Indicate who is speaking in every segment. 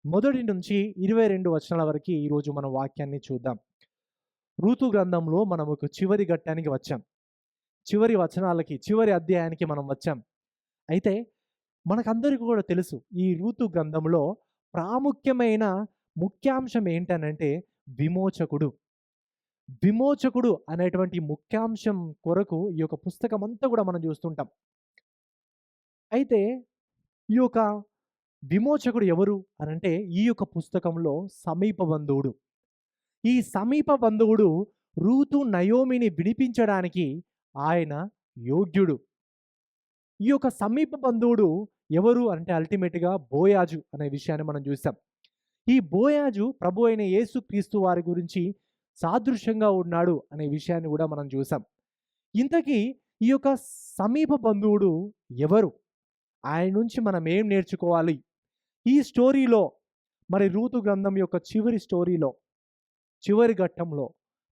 Speaker 1: మొదటి నుంచి 22 వచనాల వరకు ఈరోజు మన వాక్యాన్ని చూద్దాం. రూతు గ్రంథంలో మనం ఒక చివరి ఘట్టానికి వచ్చాం. చివరి వచనాలకి, చివరి అధ్యాయానికి మనం వచ్చాం. అయితే మనకందరికీ కూడా తెలుసు ఈ రూతు గ్రంథంలో ప్రాముఖ్యమైన ముఖ్యాంశం ఏంటనంటే విమోచకుడు. విమోచకుడు అనేటువంటి ముఖ్యాంశం కొరకు ఈ యొక్క పుస్తకం అంతా కూడా మనం చూస్తుంటాం. అయితే ఈ యొక్క విమోచకుడు ఎవరు అనంటే ఈ యొక్క పుస్తకంలో సమీప బంధువుడు. ఈ సమీప బంధువుడు రూతు నయోమిని విడిపించడానికి ఆయన యోగ్యుడు. ఈ యొక్క సమీప బంధువుడు ఎవరు అంటే అల్టిమేట్‌గా బోయాజు అనే విషయాన్ని మనం చూసాం. ఈ బోయాజు ప్రభు అయిన యేసుక్రీస్తు వారి గురించి సాదృశ్యంగా ఉన్నాడు అనే విషయాన్ని కూడా మనం చూసాం. ఇంతకీ ఈ యొక్క సమీప బంధువుడు ఎవరు? ఆయన నుంచి మనం ఏం నేర్చుకోవాలి? ఈ స్టోరీలో మరి రూతు గ్రంథం యొక్క చివరి స్టోరీలో, చివరి ఘట్టంలో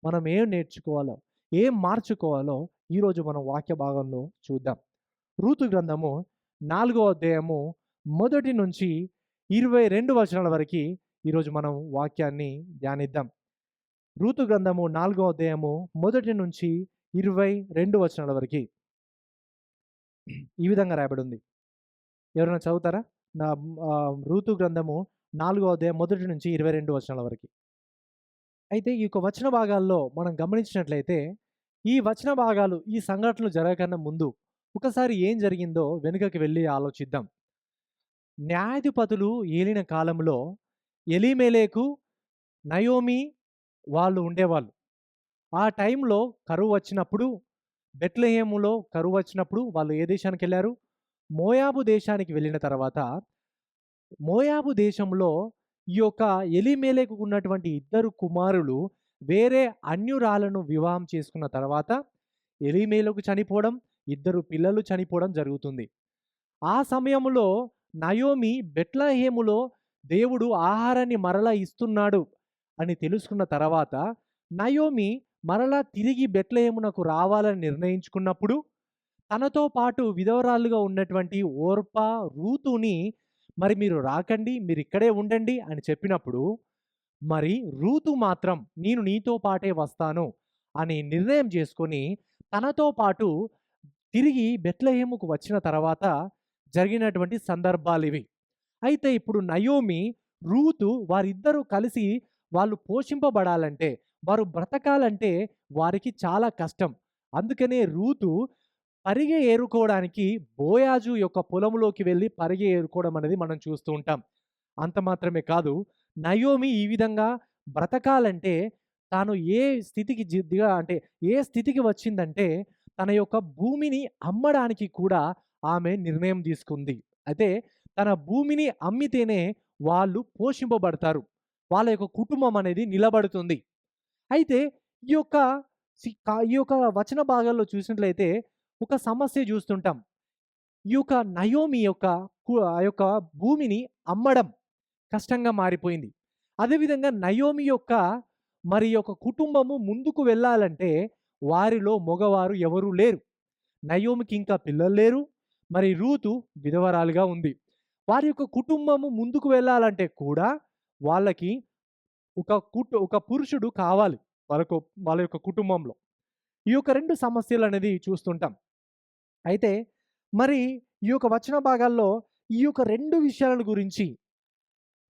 Speaker 1: మనం ఏం నేర్చుకోవాలో, ఏం మార్చుకోవాలో ఈరోజు మనం వాక్య భాగంలో చూద్దాం. రూతు గ్రంథము 4వ అధ్యాయము మొదటి నుంచి 22 వచనాల వరకు ఈరోజు మనం వాక్యాన్ని ధ్యానిద్దాం. రూతు గ్రంథము 4వ అధ్యాయము మొదటి నుంచి 22 వచనాల వరకు ఈ విధంగా రాయబడి ఉంది. ఎవరైనా చదువుతారా? రూతు గ్రంథము 4వ అధ్యాయం మొదటి నుంచి 22 వచనాల వరకు. అయితే ఈ యొక్క వచన భాగాల్లో మనం గమనించినట్లయితే ఈ వచన భాగాలు, ఈ సంఘటనలు జరగకన్నా ముందు ఒకసారి ఏం జరిగిందో వెనుకకి వెళ్ళి ఆలోచిద్దాం. న్యాయాధిపతులు ఏలిన కాలంలో ఎలీమెలెకు, నయోమి వాళ్ళు ఉండేవాళ్ళు. ఆ టైంలో కరువు వచ్చినప్పుడు, బెత్లెహేములో కరువు వచ్చినప్పుడు వాళ్ళు ఏ దేశానికెళ్లారు? మోయాబు దేశానికి వెళ్ళిన తర్వాత, మోయాబు దేశంలో ఈ యొక్క ఎలీమెలెకు ఉన్నటువంటి ఇద్దరు కుమారులు వేరే అన్యురాలను వివాహం చేసుకున్న తర్వాత ఎలీమెలెకు చనిపోవడం, ఇద్దరు పిల్లలు చనిపోవడం జరుగుతుంది. ఆ సమయంలో నయోమి బెత్లెహేములో దేవుడు ఆహారాన్ని మరలా ఇస్తున్నాడు అని తెలుసుకున్న తర్వాత నయోమి మరలా తిరిగి బెత్లెహేమునకు రావాలని నిర్ణయించుకున్నప్పుడు తనతో పాటు విధవరాలుగా ఉన్నటువంటి ఓర్పా, రూతుని మరి మీరు రాకండి, మీరు ఇక్కడే ఉండండి అని చెప్పినప్పుడు మరి రూతు మాత్రం నేను నీతో పాటే వస్తాను అని నిర్ణయం చేసుకొని తనతో పాటు తిరిగి బెత్లెహేముకు వచ్చిన తర్వాత జరిగినటువంటి సందర్భాలివి. అయితే ఇప్పుడు నయోమి, రూతు వారిద్దరూ కలిసి వాళ్ళు పోషింపబడాలంటే, వారు బ్రతకాలంటే వారికి చాలా కష్టం. అందుకనే రూతు పరిగె ఏరుకోవడానికి బోయాజు యొక్క పొలంలోకి వెళ్ళి పరిగె ఏరుకోవడం అనేది మనం చూస్తూ ఉంటాం. అంత మాత్రమే కాదు, నయోమి ఈ విధంగా బ్రతకాలంటే తాను ఏ స్థితికి అంటే ఏ స్థితికి వచ్చిందంటే తన యొక్క భూమిని అమ్మడానికి కూడా ఆమె నిర్ణయం తీసుకుంది. అయితే తన భూమిని అమ్మితేనే వాళ్ళు పోషింపబడతారు. వాళ్ళ యొక్క కుటుంబం అనేది నిలబడుతుంది. అయితే ఈ యొక్క ఈ యొక్క వచన భాగాల్లో చూసినట్లయితే ఒక సమస్య చూస్తుంటాం. ఈ యొక్క నయోమి యొక్క ఆ యొక్క భూమిని అమ్మడం కష్టంగా మారిపోయింది. అదేవిధంగా నయోమి యొక్క మరి యొక్క కుటుంబము ముందుకు వెళ్ళాలంటే వారిలో మగవారు ఎవరు లేరు. నయోమికి ఇంకా పిల్లలు లేరు. మరి రూతు విధవరాలుగా ఉంది. వారి యొక్క కుటుంబము ముందుకు వెళ్ళాలంటే కూడా వాళ్ళకి ఒక పురుషుడు కావాలి. వాళ్ళ యొక్క కుటుంబంలో. ఈ యొక్క 2 సమస్యలనేది చూస్తుంటాం. అయితే మరి ఈ యొక్క వచన భాగాల్లో ఈ యొక్క 2 విషయాల గురించి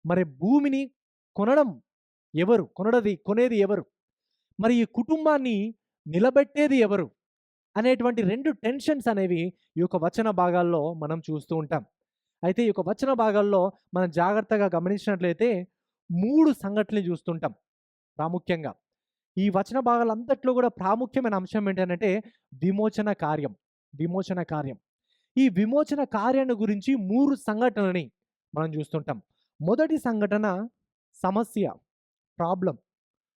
Speaker 1: మరి భూమిని కొనడం ఎవరు? కొనేది ఎవరు? మరి ఈ కుటుంబాన్ని నిలబెట్టేది ఎవరు? అనేటువంటి 2 టెన్షన్స్ అనేవి ఈ యొక్క వచన భాగాల్లో మనం చూస్తూ ఉంటాం. అయితే ఈ యొక్క వచన భాగాల్లో మనం జాగ్రత్తగా గమనించినట్లయితే 3 సంఘటనలు చూస్తుంటాం ప్రాముఖ్యంగా. ఈ వచన భాగాలంతట్లో కూడా ప్రాముఖ్యమైన అంశం ఏంటనంటే విమోచన కార్యం. విమోచన కార్యం. ఈ విమోచన కార్యాన్ని గురించి 3 సంఘటనలని మనం చూస్తుంటాం. మొదటి సంఘటన సమస్య, ప్రాబ్లమ్.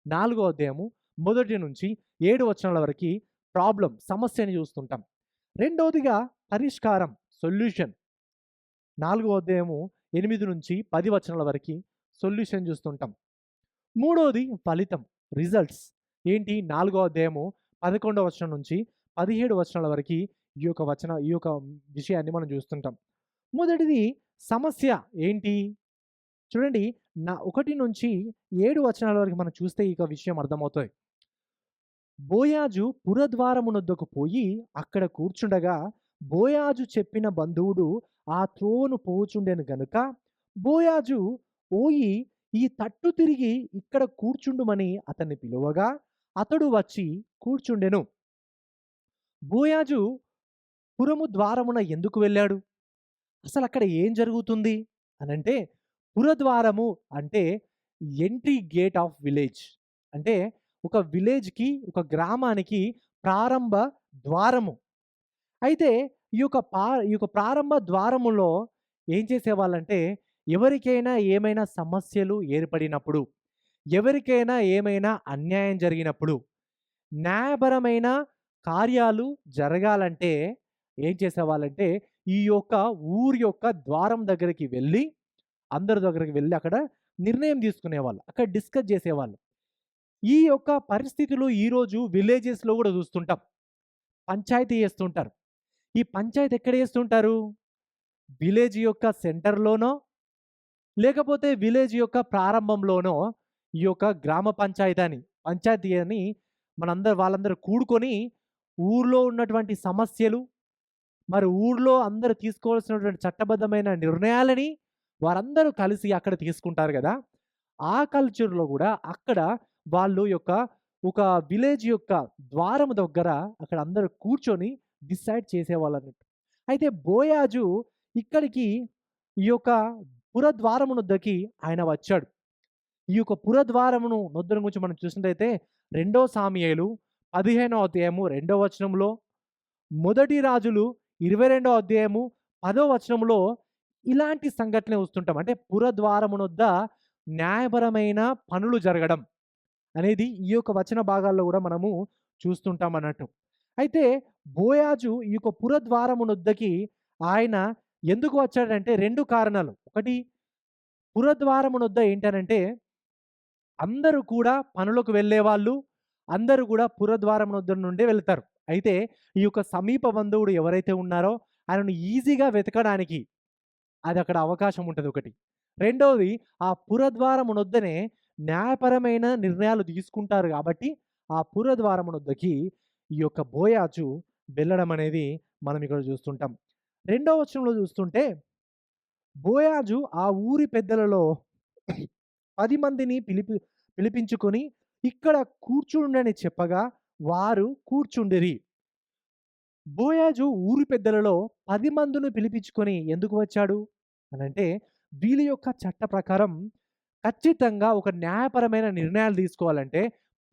Speaker 1: 4వ అధ్యాయము మొదటి నుంచి 7 వచనాల వరకు ప్రాబ్లమ్, సమస్యని చూస్తుంటాం. రెండవదిగా పరిష్కారం, సొల్యూషన్. 4వ అధ్యాయము 8 నుంచి 10 వచనాల వరకు సొల్యూషన్ చూస్తుంటాం. మూడవది ఫలితం, రిజల్ట్స్. ఏంటి? 4వ అధ్యాయము 11వ వచనం నుంచి 17 వచనాల వరకు ఈ యొక్క విషయాన్ని మనం చూస్తుంటాం. మొదటిది సమస్య ఏంటి? చూడండి 1-7 వచనాల వరకు మనం చూస్తే ఇక విషయం అర్థమవుతది. బోయాజు పురద్వారమునొద్దకు పోయి అక్కడ కూర్చుండగా, బోయాజు చెప్పిన బంధువుడు ఆ త్రోవను పోవుచుండెను గనుక, బోయాజు "ఓయి ఈ తట్టు తిరిగి ఇక్కడ కూర్చుండుమని" అతన్ని పిలువగా, అతడు వచ్చి కూర్చుండెను. బోయాజు పురము ద్వారమున ఎందుకు వెళ్ళాడు? అసలక్కడ ఏం జరుగుతుంది అనంటే, పురద్వారము అంటే ఎంట్రీ గేట్ ఆఫ్ విలేజ్. అంటే ఒక విలేజ్‌కి, ఒక గ్రామానికి ప్రారంభ ద్వారము. అయితే ఈ యొక్క ప్రారంభ ద్వారములో ఏం చేసేవాళ్ళంటే, ఎవరికైనా ఏమైనా సమస్యలు ఏర్పడినప్పుడు, ఎవరికైనా ఏమైనా అన్యాయం జరిగినప్పుడు, న్యాయపరమైన కార్యాలు జరగాలంటే ఏం చేసేవాళ్ళంటే, ఈ యొక్క ఊరి యొక్క ద్వారం దగ్గరికి వెళ్ళి, అందరి దగ్గరికి వెళ్ళి అక్కడ నిర్ణయం తీసుకునేవాళ్ళు. అక్కడ డిస్కస్ చేసేవాళ్ళు. ఈ యొక్క పరిస్థితులు ఈరోజు విలేజెస్‌లో గూడా చూస్తుంటాం. పంచాయతీ చేస్తుంటారు. ఈ పంచాయతీ ఎక్కడ చేస్తుంటారు? విలేజ్ యొక్క సెంటర్‌లోనో, లేకపోతే విలేజ్ యొక్క ప్రారంభంలోనో ఈ యొక్క గ్రామ పంచాయతీ అని వాళ్ళందరూ కూడుకొని ఊర్లో ఉన్నటువంటి సమస్యలు, మరి ఊర్లో అందరూ తీసుకోవాల్సినటువంటి చట్టబద్ధమైన నిర్ణయాలని వారందరూ కలిసి అక్కడ తీసుకుంటారు గదా! ఆ కల్చర్‌లో గూడా అక్కడ వాళ్ళు యొక్క ఒక విలేజ్ యొక్క ద్వారం దగ్గర అక్కడ అందరూ కూర్చొని డిసైడ్ చేసేవాళ్ళన్నట్టు. అయితే బోయాజు ఇక్కడికి ఈ యొక్క పురద్వారమునొద్దకి ఆయన వచ్చాడు. ఈ యొక్క పురద్వారమును నొద్దన గురించి మనం చూసినట్టయితే 2 సాముయేలు 15వ అధ్యాయము 2వ వచనంలో, మొదటి రాజులు 22వ అధ్యాయము 10వ వచనంలో ఇలాంటి సంఘటనలు చూస్తుంటాం. అంటే పురద్వారమునొద్ద న్యాయపరమైన పనులు జరగడం అనేది ఈ యొక్క వచన భాగాల్లో గూడా మనము చూస్తుంటాం అన్నట్టు. అయితే బోయాజు ఈ యొక్క పురద్వారమునొద్దకి ఆయన ఎందుకు వచ్చాడంటే 2 కారణాలు. ఒకటి, పురద్వారమునొద్ద ఏంటనంటే అందరూ కూడా పనులకు వెళ్ళేవాళ్ళు. అందరూ గూడా పురద్వారమునొద్ద నుండే వెళ్తారు. అయితే ఈ యొక్క సమీప బంధువుడు ఎవరైతే ఉన్నారో ఆయనను ఈజీగా వెతకడానికి అదక్కడ అవకాశం ఉంటది ఒకటి. రెండోది, ఆ పురద్వారమునొద్దనే న్యాయపరమైన నిర్ణయాలు తీసుకుంటారు గాబట్టి, ఆ పురద్వారమునొద్దకి ఈ యొక్క బోయాజు వెళ్ళడం అనేది మనం ఇక్కడ చూస్తుంటాం. రెండో వచనంలో చూస్తుంటే, బోయాజు ఆ ఊరి పెద్దలలో 10 మందిని పిలిపించుకొని, ఇక్కడ కూర్చుండని చెప్పగా వారు కూర్చుండిరి. బోయాజు ఊరి పెద్దలలో 10 మందిని పిలిపించుకొని ఎందుకు వచ్చాడు అనంటే, వీళ్ళ యొక్క చట్ట ప్రకారం ఖచ్చితంగా ఒక న్యాయపరమైన నిర్ణయాలు తీసుకోవాలంటే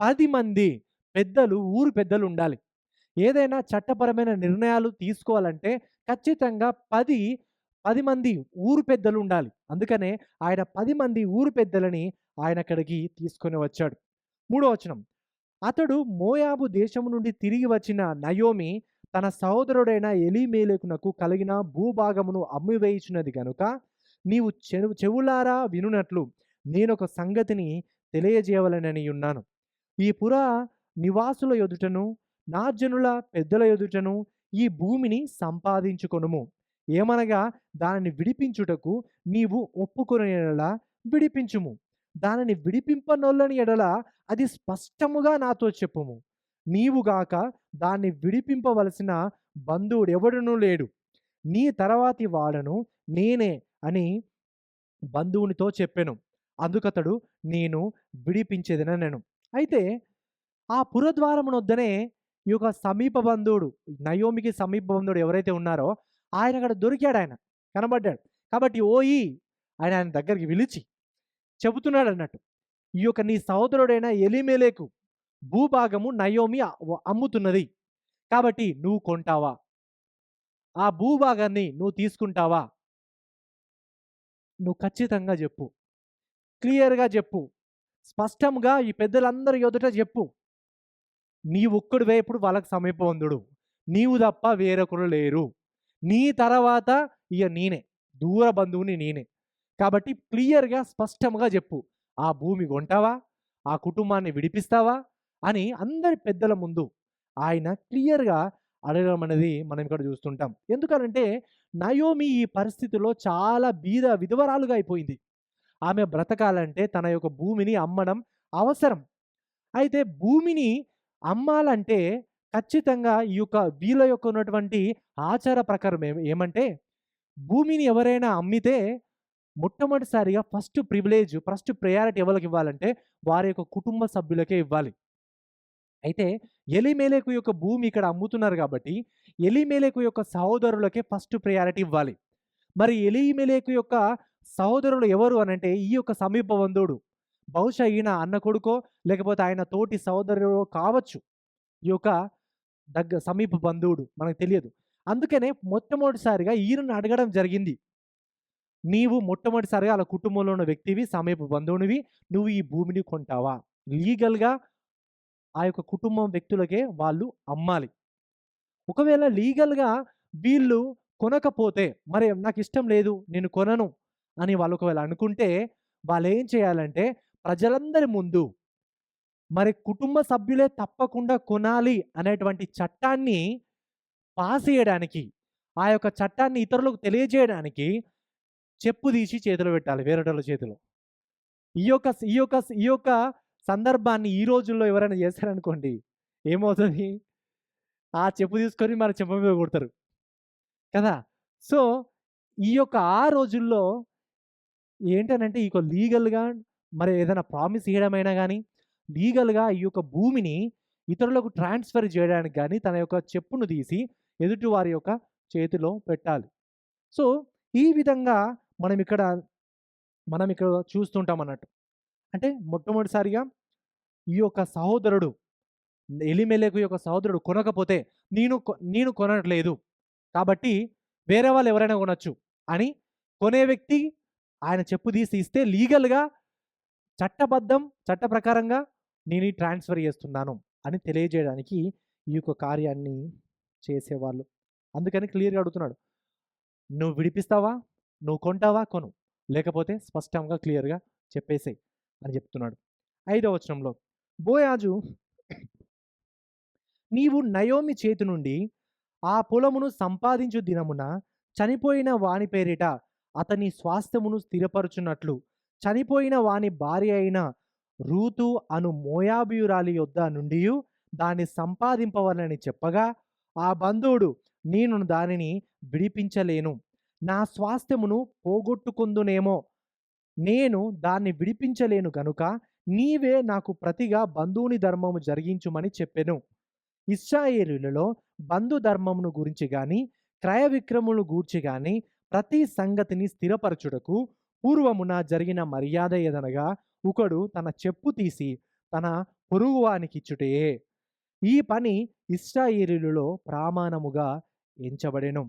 Speaker 1: 10 మంది పెద్దలు, ఊరు పెద్దలు ఉండాలి. ఏదైనా చట్టపరమైన నిర్ణయాలు తీసుకోవాలంటే ఖచ్చితంగా 10 మంది ఊరు పెద్దలు ఉండాలి. అందుకనే ఆయన 10 మంది ఊరు పెద్దలని ఆయన అక్కడికి తీసుకొని వచ్చాడు. మూడో వచనం. అతడు మోయాబు దేశము నుండి తిరిగి వచ్చిన నయోమి తన సహోదరుడైన ఎలీమేలెకునకు కలిగిన భూభాగమును అమ్మివేయుచున్నది గనుక, నీవు చెవులారా వినునట్లు నేనొక సంగతిని తెలియజేయవలెనని ఉన్నాను. ఈ పుర నివాసుల ఎదుటను, నా జనుల పెద్దల ఎదుటను ఈ భూమిని సంపాదించుకొనుము. ఏమనగా దానిని విడిపించుటకు నీవు ఒప్పుకొనిన యెడల విడిపించుము. దానిని విడిపింపనొల్లని యెడల అది స్పష్టముగా నాతో చెప్పుము. నీవు గాక దాన్ని విడిపింపవలసిన బంధువుడెవడునూ లేడు. నీ తరవాతి వాడను నేనే అని బంధువునితో చెప్పెను. అందుకతడు నేను విడిపించెదనెను. అయితే ఆ పురద్వారమునొద్దనే ఈ యొక్క సమీప బంధువుడు, నయోమికి సమీప బంధువుడు ఎవరైతే ఉన్నారో ఆయన అక్కడ దొరికాడాయన. కనబడ్డాడు. కాబట్టి ఓయి ఆయన దగ్గరికి పిలిచి చెబుతున్నాడన్నట్టు. ఈ యొక్క నీ సహోదరుడైన ఎలీమెలెకు భూభాగము నయోమి అమ్ముతున్నది. కాబట్టి నువ్వు కొంటావా? ఆ భూభాగాన్ని నువ్వు తీసుకుంటావా? నువ్వు ఖచ్చితంగా జెప్పు. క్లియర్‌గా జెప్పు. స్పష్టంగా ఈ పెద్దలందరి ఎదుట జెప్పు. నీవొక్కడివే ఇప్పుడు వాళ్ళకి సమీపవంతుడు. నీవు తప్ప వేరొకరు లేరు. నీ తర్వాత ఇగ నేనే. దూర బంధువుని నేనే. కాబట్టి క్లియర్‌గా స్పష్టంగా జెప్పు. ఆ భూమి కొంటావా? ఆ కుటుంబాన్ని విడిపిస్తావా? అని అందరి పెద్దల ముందు ఆయన క్లియర్‌గా అడగడం అనేది మనం ఇక్కడ చూస్తుంటాం. ఎందుకనంటే నయోమి ఈ పరిస్థితిలో చాలా విధవరాలుగా అయిపోయింది. ఆమె బ్రతకాలంటే తన యొక్క భూమిని అమ్మడం అవసరం. అయితే భూమిని అమ్మాలంటే ఖచ్చితంగా ఈ యొక్క వీళ్ళ యొక్క ఉన్నటువంటి ఆచార ప్రకారం ఏమంటే భూమిని ఎవరైనా అమ్మితే మొట్టమొదటిసారిగా ఫస్ట్ ప్రయారిటీ ఎవరికివ్వాలంటే వారి యొక్క కుటుంబ సభ్యులకే ఇవ్వాలి. అయితే ఎలీమెలెకు యొక్క భూమి ఇక్కడ అమ్ముతున్నారు కాబట్టి, ఎలీమెలెకు యొక్క సహోదరులకే ఫస్ట్ ప్రయారిటీ ఇవ్వాలి. మరి ఎలీమెలెకు యొక్క సహోదరులు ఎవరు అనంటే ఈ యొక్క సమీప బంధువుడు. బహుశా ఈయన అన్న కొడుకో, లేకపోతే ఆయన తోటి సహోదరుడో కావచ్చు. ఈ యొక్క సమీప బంధువుడు మనకు తెలియదు. అందుకనే మొట్టమొదటిసారిగా ఈయనను అడగడం జరిగింది. నీవు మొట్టమొదటిసారిగా ఆళ్ళ కుటుంబంలో ఉన్న వ్యక్తివి, సమీప బంధువునివి. నువ్వు ఈ భూమిని కొంటావా? లీగల్‌గా ఆ యొక్క కుటుంబం వ్యక్తులకే వాళ్ళు అమ్మాలి. ఒకవేళ లీగల్‌గా వీళ్ళు కొనకపోతే, మరి నాకిష్టం లేదు, నేను కొనను అని వాళ్ళు ఒకవేళ అనుకుంటే, వాళ్ళేం చేయాలంటే ప్రజలందరి ముందు మరి కుటుంబ సభ్యులే తప్పకుండా కొనాలి అనేటువంటి చట్టాన్ని పాస్ చేయడానికి, ఆ యొక్క చట్టాన్ని ఇతరులకు తెలియజేయడానికి చెప్పు తీసి చేతిలో పెట్టాలి వేరేటోళ్ళ చేతిలో. ఈ యొక్క సందర్భాన్ని ఈ రోజుల్లో ఎవరైనా చేశారనుకోండి, ఏమవుతది? ఆ చెప్పు తీసుకొని మన చెంప మీద కొడతారు కదా! సో, ఆ రోజుల్లో ఏంటనంటే లీగల్‌గా మరి ఏదైనా ప్రామిస్ ఇయ్యడమైనా గానీ, లీగల్‌గా ఈ యొక్క భూమిని ఇతరులకు ట్రాన్స్‌ఫర్ జేయడానికి గానీ, తన యొక్క చెప్పును తీసి ఎదుటి వారి యొక్క చేతిలో పెట్టాలి. సో, ఈ విధంగా మనమిక్కడ మనమిక్కడ చూస్తుంటామన్నట్టు. అంటే మొట్టమొదటిసారిగా ఈ యొక్క సహోదరుడు ఎలీమెలెకు యొక్క సహోదరుడు కొనకపోతే, నేను కొనట్లేదు. కాబట్టి వేరే వాళ్ళు ఎవరైనా కొనొచ్చు అని కొనే వ్యక్తి ఆయన చెప్పు తీసి ఇస్తే లీగల్‌గా చట్ట ప్రకారంగా నేను ట్రాన్స్‌ఫర్ చేస్తున్నాను అని తెలియజేయడానికి ఈ యొక్క కార్యాన్ని చేసేవాళ్ళు. అందుకని క్లియర్‌గా అడుగుతున్నాడు. నువ్వు విడిపిస్తావా? నువ్వు కొంటావా? కొను. లేకపోతే స్పష్టంగా క్లియర్‌గా చెప్పేసేయి అని చెప్తున్నాడు. 5వ వచనంలో బోయాజు నీవు నయోమి చేతి నుండి ఆ పొలమును సంపాదించు దినమున చనిపోయిన వాని పేరిట అతని స్వాస్థ్యమును స్థిరపరచునట్లు చనిపోయిన వాని భార్య అయిన రూతు అను మోయాబీయురాలి యొద్ద నుండి దాన్ని సంపాదింపవలని చెప్పగా ఆ బంధువుడు నేను దానిని విడిపించలేను, నా స్వాస్థ్యమును పోగొట్టుకుందునేమో, నేను దాన్ని విడిపించలేను గనుక నీవే నాకు ప్రతిగా బంధువుని ధర్మము జరిగించుమని చెప్పెను. ఇశ్రాయేలీయులలో బంధు ధర్మమును గురించి గాని క్రయ విక్రములను గూర్చి గాని ప్రతి సంగతిని స్థిరపరచుటకు పూర్వమున జరిగిన మర్యాద ఏదనగా ఒకడు తన చెప్పు తీసి తన పొరుగువానికిచ్చుటయే. ఈ పని ఇశ్రాయేలీయులలో ప్రమాణముగా ఎంచబడెను.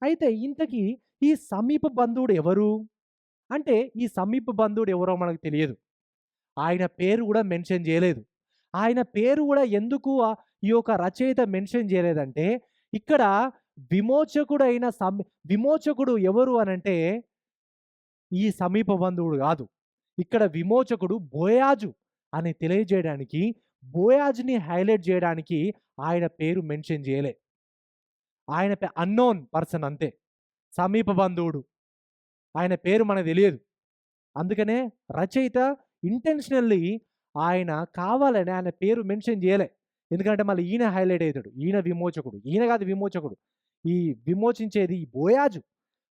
Speaker 1: అయితే ఇంతకీ ఈ సమీప బంధువుడు ఎవరు? అంటే ఈ సమీప బంధువుడు ఎవరో మనకు తెలియదు. ఆయన పేరు గూడా మెన్షన్ జేయలేదు. ఆయన పేరు గూడా ఎందుకు ఈ యొక్క రచయిత మెన్షన్ జేయలేదంటే, ఇక్కడ విమోచకుడైన విమోచకుడు ఎవరు అనంటే, ఈ సమీప బంధువుడు గాదు. ఇక్కడ విమోచకుడు బోయాజు అని తెలియజేయడానికి, బోయాజుని హైలైట్ జేయడానికి ఆయన పేరు మెన్షన్ జేయలే. ఆయన అన్నోన్ పర్సన్ అంతే. సమీప బంధువుడు. ఆయన పేరు మనకు తెలియదు. అందుకనే రచయిత ఇంటెన్షనల్లీ ఆయన కావాలని ఆయన పేరు మెన్షన్ జేయలే. ఎందుకంటే మళ్ళీ ఈయన హైలైట్ అయితాడు. ఈయన విమోచకుడు. ఈయన కాదు విమోచకుడు. ఈ విమోచించేది ఈ బోయాజు.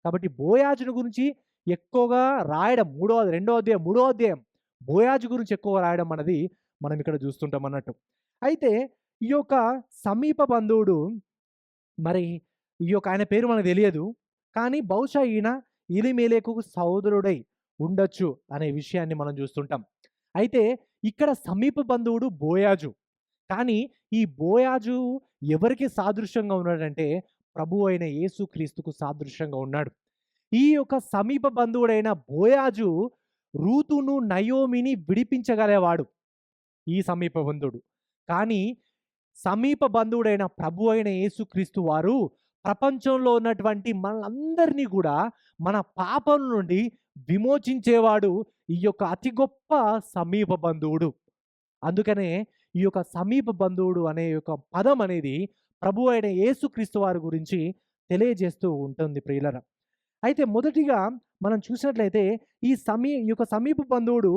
Speaker 1: కాబట్టి బోయాజుని గురించి ఎక్కువగా రాయడం రెండో అధ్యాయం, మూడో అధ్యాయం బోయాజు గురించి ఎక్కువగా రాయడం అన్నది మనం ఇక్కడ చూస్తుంటాం అన్నట్టు. అయితే ఈ యొక్క సమీప బంధువుడు మరి ఆయన పేరు మనకు తెలియదు. కానీ బహుశా ఈయన ఎలీమెలెకు సహోదరుడై ఉండొచ్చు అనే విషయాన్ని మనం చూస్తుంటాం. అయితే ఇక్కడ సమీప బంధువుడు బోయాజు. కానీ ఈ బోయాజు ఎవరికి సాదృశ్యంగా ఉన్నాడంటే ప్రభువు అయిన యేసుక్రీస్తుకు సాదృశ్యంగా ఉన్నాడు. ఈ యొక్క సమీప బంధువుడైన బోయాజు రూతును, నయోమిని విడిపించగలేవాడు ఈ సమీప బంధువుడు. కానీ సమీప బంధువుడైన ప్రభు అయిన యేసుక్రీస్తు వారు ప్రపంచంలో ఉన్నటువంటి మనందరినీ కూడా మన పాపం నుండి విమోచించేవాడు ఈ యొక్క అతి గొప్ప సమీప బంధువుడు. అందుకనే ఈ యొక్క సమీప బంధువుడు అనే యొక్క పదం అనేది ప్రభు అయిన యేసుక్రీస్తు వారి గురించి తెలియజేస్తూ ఉంటుంది ప్రియులరా. అయితే మొదటిగా మనం చూసినట్లయితే ఈ యొక్క సమీప బంధువుడు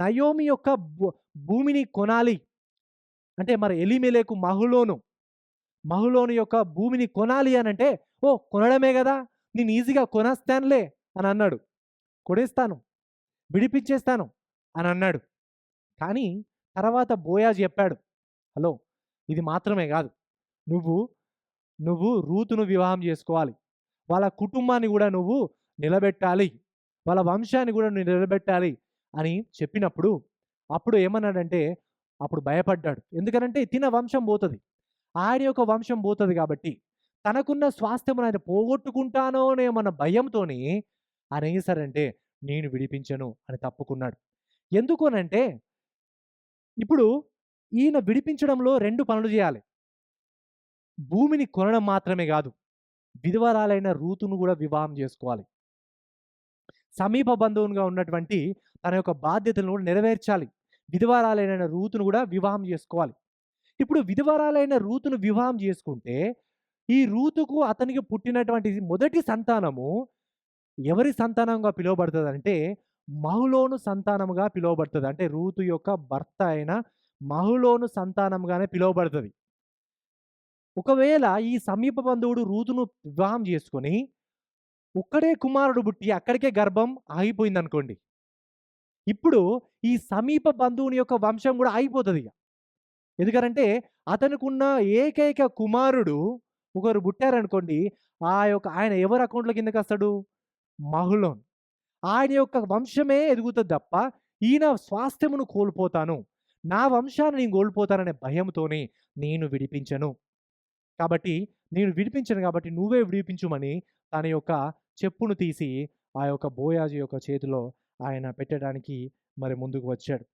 Speaker 1: నయోమి యొక్క భూ భూమిని కొనాలి. అంటే మరి ఎలీమెలెకు మహులోను యొక్క భూమిని కొనాలి అనంటే, ఓహ్! కొనడమే గదా! నేను ఈజీగా కొనేస్తానులే అనన్నాడు. కొనేస్తాను, విడిపించేస్తాను అనన్నాడు. కానీ తర్వాత బోయాజు చెప్పాడు, హలో! ఇది మాత్రమే గాదు. నువ్వు నువ్వు రూతును వివాహం జేసుకోవాలి. వాళ్ళ కుటుంబాన్ని గూడా నువ్వు నిలబెట్టాలి. వాళ్ళ వంశాన్ని గూడా నువ్వు నిలబెట్టాలి అని చెప్పినప్పుడు, అప్పుడు ఏమన్నాడంటే, అప్పుడు భయపడ్డాడు. ఎందుకనంటే తిన వంశం బోతది. ఆయన యొక్క వంశం బోతది గాబట్టి, తనకున్న స్వాస్థ్యమును ఆయన పోగొట్టుకుంటానోనేమన్న భయంతోని ఆయన ఏం చేశారంటే, నేను విడిపించను అని తప్పుకున్నాడు. ఎందుకు అనంటే, ఇప్పుడు ఈయన విడిపించడంలో 2 పనులు జేయాలి. భూమిని కొనడం మాత్రమే గాదు, విధవరాలైన రూతును గూడా వివాహం జేసుకోవాలి. సమీప బంధువునిగా ఉన్నటువంటి తన యొక్క బాధ్యతలను కూడా నెరవేర్చాలి. విధవరాలైన రూతును గూడా వివాహం జేసుకోవాలి. ఇప్పుడు విధవరాలైన రూతును వివాహం జేసుకుంటే, ఈ రూతుకు అతనికి పుట్టినటువంటి మొదటి సంతానము ఎవరి సంతానంగా పిలువబడతదంటే, మహులోను సంతానముగా పిలువబడతది. అంటే రూతు యొక్క భర్త అయిన మహులోను సంతానంగానే పిలువబడతది. ఒకవేళ ఈ సమీప బంధువుడు రూతును వివాహం చేసుకొని, ఒక్కడే కుమారుడు పుట్టి అక్కడికే గర్భం ఆగిపోయిందనుకోండి. ఇప్పుడు ఈ సమీప బంధువుని యొక్క వంశం గూడా ఆగిపోతదిగ. ఎందుకనంటే అతనుకున్న ఏకైక కుమారుడు ఒకరు పుట్టారనుకోండి, ఆయన ఎవరి అకౌంట్‌లో కిందకొస్తాడు? మహులోను. ఆయన యొక్క వంశమే ఎదుగుతది తప్ప, ఈయన స్వాస్థ్యమును కోల్పోతాను, నా వంశాన్ని నేను కోల్పోతాననే భయంతోని నేను విడిపించను. కాబట్టి నేను విడిపించను కాబట్టి నువ్వే విడిపించుమని తన యొక్క చెప్పును తీసి ఆ యొక్క బోయాజు యొక్క చేతిలో ఆయన పెట్టడానికి మరి ముందుకు వచ్చాడు.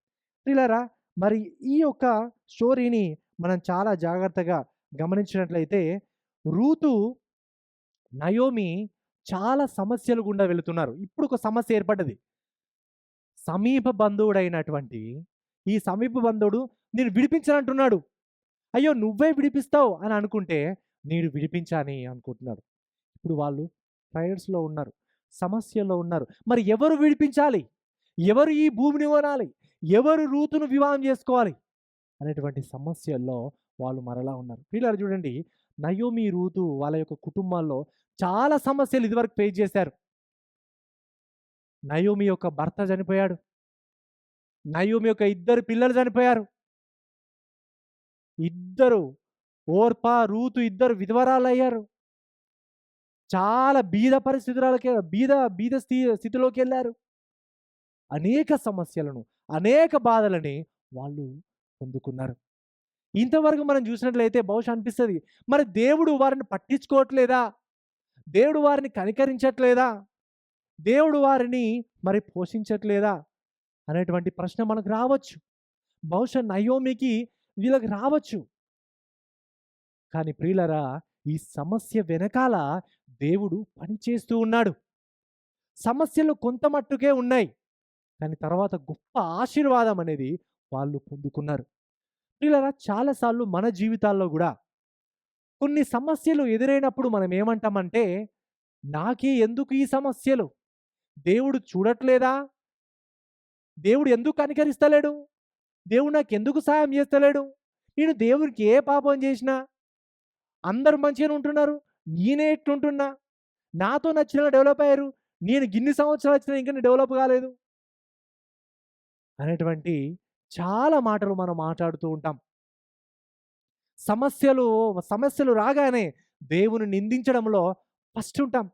Speaker 1: ప్రియులారా, మరి ఈ యొక్క స్టోరీని మనం చాలా జాగ్రత్తగా గమనించినట్లయితే, రూతు, నయోమి చాలా సమస్యలు గుండా వెళుతున్నారు. ఇప్పుడు ఒక సమస్య ఏర్పడ్డది. సమీప బంధువుడైనటువంటి ఈ సమీప బంధువుడు నేను విడిపించనంటున్నాడు. అయ్యో! నువ్వే విడిపిస్తావు అని అనుకుంటే, నేను విడిపించని అనుకుంటున్నాడు. ఇప్పుడు వాళ్ళు ట్రయల్స్‌లో ఉన్నారు. సమస్యలో ఉన్నారు. మరి ఎవరు విడిపించాలి? ఎవరు ఈ భూమిని కొనాలి? ఎవరు రూతును వివాహం చేసుకోవాలి? అనేటువంటి సమస్యల్లో వాళ్ళు మరలా ఉన్నారు. ప్రియులారా చూడండి, నయోమి, రూతు వాళ్ళ యొక్క కుటుంబాల్లో చాలా సమస్యలు ఇదివరకు ఫేస్ చేశారు. నయోమి యొక్క భర్త చనిపోయాడు. నయోమి యొక్క ఇద్దరు పిల్లలు చనిపోయారు. ఇద్దరు ఓర్పా, రూతు ఇద్దరు విధవరాలయ్యారు. చాలా బీద పరిస్థితులకి బీద స్థితిలోకెళ్లారు. అనేక సమస్యలను, అనేక బాధలని వాళ్ళు పొందుకున్నారు. ఇంతవరకు మనం చూసినట్లయితే బహుశా అనిపిస్తది, మరి దేవుడు వారిని పట్టించుకోవట్లేదా? దేవుడు వారిని కనికరించట్లేదా? దేవుడు వారిని మరి పోషించట్లేదా? అనేటువంటి ప్రశ్న మనకు రావచ్చు. బహుశా నయోమికి వీళ్ళకి రావచ్చు. కానీ ప్రియులారా, ఈ సమస్య వెనకాల దేవుడు పని చేస్తూ ఉన్నాడు. సమస్యలు కొంత మట్టుకే ఉన్నాయి. కానీ తర్వాత గొప్ప ఆశీర్వాదం అనేది వాళ్ళు పొందుకున్నారు. ప్రియులారా, చాలా సార్లు మన జీవితాల్లో గూడా కొన్ని సమస్యలు ఎదురైనప్పుడు మనం ఏమంటామంటే, నాకే ఎందుకు ఈ సమస్యలు? దేవుడు చూడట్లేదా? దేవుడు ఎందుకు కనికరిస్తలేడు? దేవుడు నాకెందుకు సహాయం చేస్తలేడు? నేను దేవుడికి ఏ పాపం చేసినా? అందరూ మంచిగానే ఉంటున్నారు, నేనే ఎట్లుంటున్నా? నాతో నచ్చినోళ్ళు డెవలప్ అయ్యారు, నేను గిన్ని సంవత్సరాలు వచ్చినా ఇంకా నేను డెవలప్ కాలేదు అనేటువంటి చాలా మాటలు మనం మాట్లాడుతూ ఉంటాం. సమస్యలు సమస్యలు రాగానే దేవుని నిందించడంలో ఫస్ట్ ఉంటాం.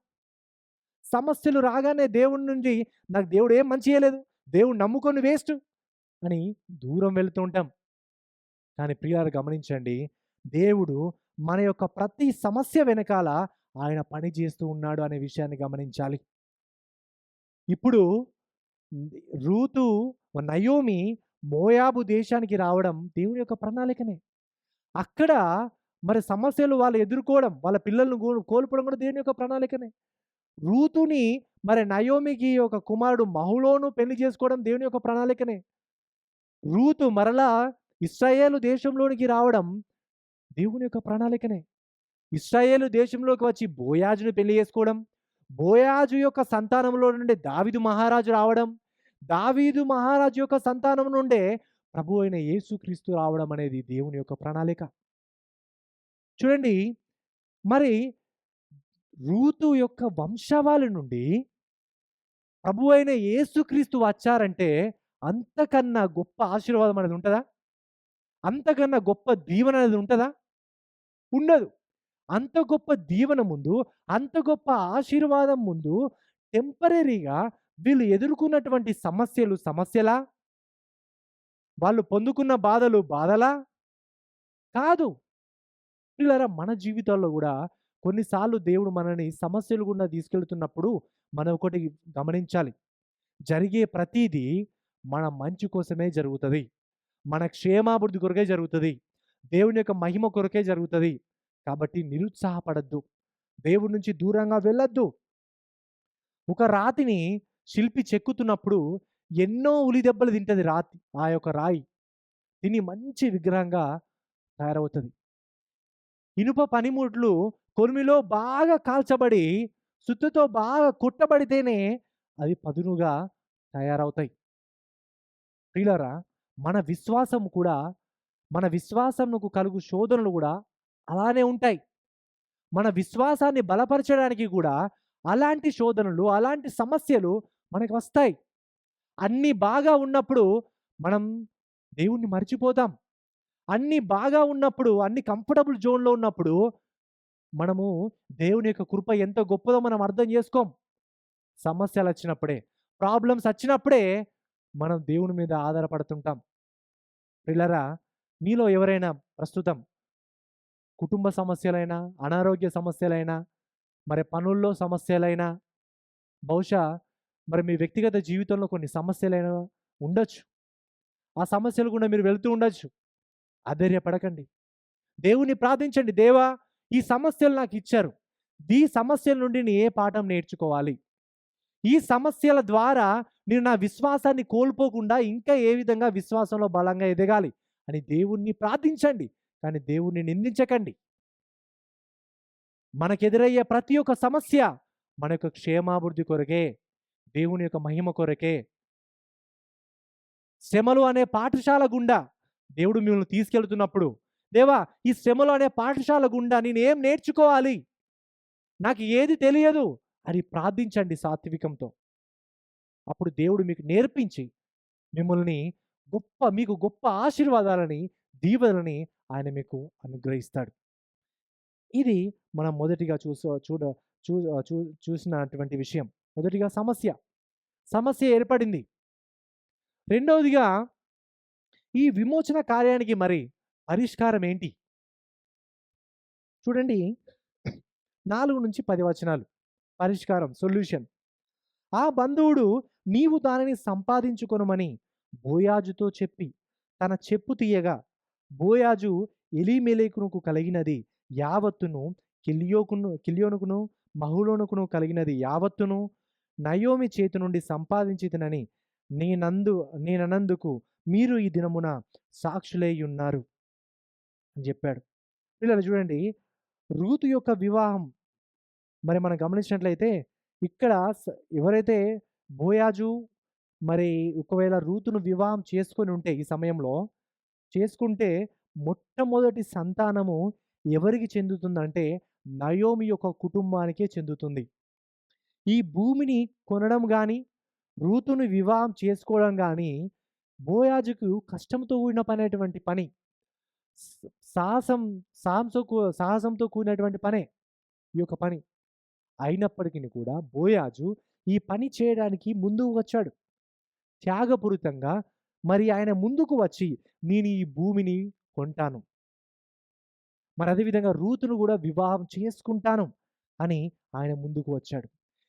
Speaker 1: సమస్యలు రాగానే దేవుడి నుండి నాకు దేవుడు ఏం మంచి చేయలేదు, దేవుడు నమ్ముకొని వేస్ట్ అని దూరం వెళ్తూ ఉంటాం. కానీ ప్రియులారా గమనించండి, దేవుడు మన యొక్క ప్రతి సమస్య వెనకాల ఆయన పని చేస్తూ ఉన్నాడు అనే విషయాన్ని గమనించాలి. ఇప్పుడు రూతు, నయోమి మోయాబు దేశానికి రావడం దేవుని యొక్క ప్రణాళికనే. అక్కడ మరి సమస్యలు వాళ్ళు ఎదుర్కోవడం, వాళ్ళ పిల్లలను కోల్పోవడం కూడా దేవుని యొక్క ప్రణాళికనే. రూతుని మరి నయోమికి ఒక కుమారుడు మహులోను పెళ్లి చేసుకోవడం దేవుని యొక్క ప్రణాళికనే. రూతు మరలా ఇశ్రాయేలు దేశంలోనికి రావడం దేవుని యొక్క ప్రణాళికనే. ఇశ్రాయేలు దేశంలోకి వచ్చి బోయాజును పెళ్లి చేసుకోవడం, బోయాజు యొక్క సంతానంలో నుండి దావీదు మహారాజు రావడం, దావీదు మహారాజు యొక్క సంతానం నుండే ప్రభు అయిన యేసుక్రీస్తు రావడం అనేది దేవుని యొక్క ప్రణాళిక. చూడండి, మరి రూతు యొక్క వంశావళి నుండి ప్రభు అయిన యేసుక్రీస్తు వచ్చారంటే అంతకన్నా గొప్ప ఆశీర్వాదం అనేది ఉంటదా? అంతకన్నా గొప్ప దీవెన అనేది ఉంటదా? ఉండదు. అంత గొప్ప దీవెన ముందు, అంత గొప్ప ఆశీర్వాదం ముందు టెంపరరీగా వీళ్ళు ఎదుర్కొన్నటువంటి సమస్యలు సమస్యలా? వాళ్ళు పొందుకున్న బాధలు బాధలా? కాదు. ప్రియులారా, మన జీవితాల్లో గూడా కొన్నిసార్లు దేవుడు మనల్ని సమస్యలు గుండా తీసుకెళ్తున్నప్పుడు మనం ఒకటి గమనించాలి. జరిగే ప్రతీదీ మన మంచి కోసమే జరుగుతది. మన క్షేమాభివృద్ధి కొరకే జరుగుతది. దేవుని యొక్క మహిమ కొరకే జరుగుతది. కాబట్టి నిరుత్సాహపడొద్దు. దేవుడి నుంచి దూరంగా వెళ్ళొద్దు. ఒక రాతిని శిల్పి చెక్కుతున్నప్పుడు ఎన్నో ఉలి దెబ్బలు తింటది రాతి. ఆ యొక్క రాయి తిని మంచి విగ్రహంగా తయారవుతది. ఇనుప పనిముట్లు కొలిమిలో బాగా కాల్చబడి, సుత్తెతో బాగా కొట్టబడితేనే అవి పదునుగా తయారవుతాయి. ప్రియులారా, మన విశ్వాసం కూడా, మన విశ్వాసమునకు కలుగు శోధనలు గూడా అలానే ఉంటాయి. మన విశ్వాసాన్ని బలపరచడానికి గూడా అలాంటి శోధనలు, అలాంటి సమస్యలు మనకు వస్తాయి. అన్నీ బాగా ఉన్నప్పుడు మనం దేవుణ్ణి మర్చిపోతాం. అన్నీ బాగా ఉన్నప్పుడు, అన్ని కంఫర్టబుల్ జోన్‌లో ఉన్నప్పుడు మనము దేవుని యొక్క కృప ఎంత గొప్పదో మనం అర్థం చేసుకోం. సమస్యలొచ్చినప్పుడే, ప్రాబ్లమ్స్ వచ్చినప్పుడే మనం దేవుని మీద ఆధారపడుతుంటాం. ప్రియులారా, మీలో ఎవరైనా ప్రస్తుతం కుటుంబ సమస్యలైనా, అనారోగ్య సమస్యలైనా, మరి పనుల్లో సమస్యలైనా, బహుశా మరి మీ వ్యక్తిగత జీవితంలో కొన్ని సమస్యలైనా ఉండొచ్చు. ఆ సమస్యలు గుండా మీరు వెళ్తూ ఉండొచ్చు. అధైర్యపడకండి. దేవుని ప్రార్థించండి. దేవా, ఈ సమస్యలు నాకిచ్చారు. ఈ సమస్యల నుండి నేను ఏ పాఠం నేర్చుకోవాలి? ఈ సమస్యల ద్వారా నేను నా విశ్వాసాన్ని కోల్పోకుండా ఇంకా ఏ విధంగా విశ్వాసంలో బలంగా ఎదగాలి అని దేవుణ్ణి ప్రార్థించండి. కానీ దేవుణ్ణి నిందించకండి. మనకెదురయ్యే ప్రతి ఒక్క సమస్య మన యొక్క క్షేమాభివృద్ధి కొరకే, దేవుని యొక్క మహిమ కొరకే. శ్రమలు అనే పాఠశాల గుండా దేవుడు మిమ్మల్ని తీసుకెళ్తున్నప్పుడు, దేవా, ఈ శ్రమలు అనే పాఠశాల గుండా నేనేం నేర్చుకోవాలి? నాకు ఏది తెలియదు అని ప్రార్థించండి సాత్వికంతో. అప్పుడు దేవుడు మీకు నేర్పించి మిమ్మల్ని మీకు గొప్ప ఆశీర్వాదాలని, దీవెనలని ఆయన మీకు అనుగ్రహిస్తాడు. ఇది మనం మొదటిగా చూసినటువంటి విషయం. మొదటిగా సమస్య. సమస్య ఏర్పడింది. రెండవదిగా ఈ విమోచన కార్యానికి మరి పరిష్కారం ఏంటి? చూడండి, 4-10 వచనాలు. పరిష్కారం, సొల్యూషన్. ఆ బంధువుడు నీవు దానిని సంపాదించుకొనుమని బోయాజుతో చెప్పి తన చెప్పు తీయగా, బోయాజు ఎలీమెలెకునకు కలిగినది యావత్తును, కిల్యోనుకును మహులోనుకును కలిగినది యావత్తును నయోమి చేతి నుండి సంపాదించితినని నేనన్నందుకు మీరు ఈ దినమున సాక్షులై ఉన్నారు అని చెప్పాడు. పిల్లలు చూడండి, రూతు యొక్క వివాహం మరి మనం గమనించినట్లయితే ఇక్కడ ఎవరైతే బోయాజు మరి ఒకవేళ రూతును వివాహం చేసుకొని ఉంటే ఈ సమయంలో చేసుకుంటే మొట్టమొదటి సంతానము ఎవరికి చెందుతుందంటే నయోమి యొక్క కుటుంబానికే చెందుతుంది. ఈ భూమిని కొనడం గాని, రూతును వివాహం చేసుకోవడం గాని బోయాజుకు కష్టంతో కూడిన పనేటువంటి పని. స సాహసం సాహసంతో కూడినటువంటి పనే ఈ యొక్క పని. అయినప్పటికిని కూడా బోయాజు ఈ పని చేయడానికి ముందుకు వచ్చాడు. త్యాగపూరితంగా మరి ఆయన ముందుకు వచ్చి నేను ఈ భూమిని కొంటాను. మరి అదేవిధంగా రూతును కూడా వివాహం చేసుకుంటాను అని ఆయన ముందుకు వచ్చాడు.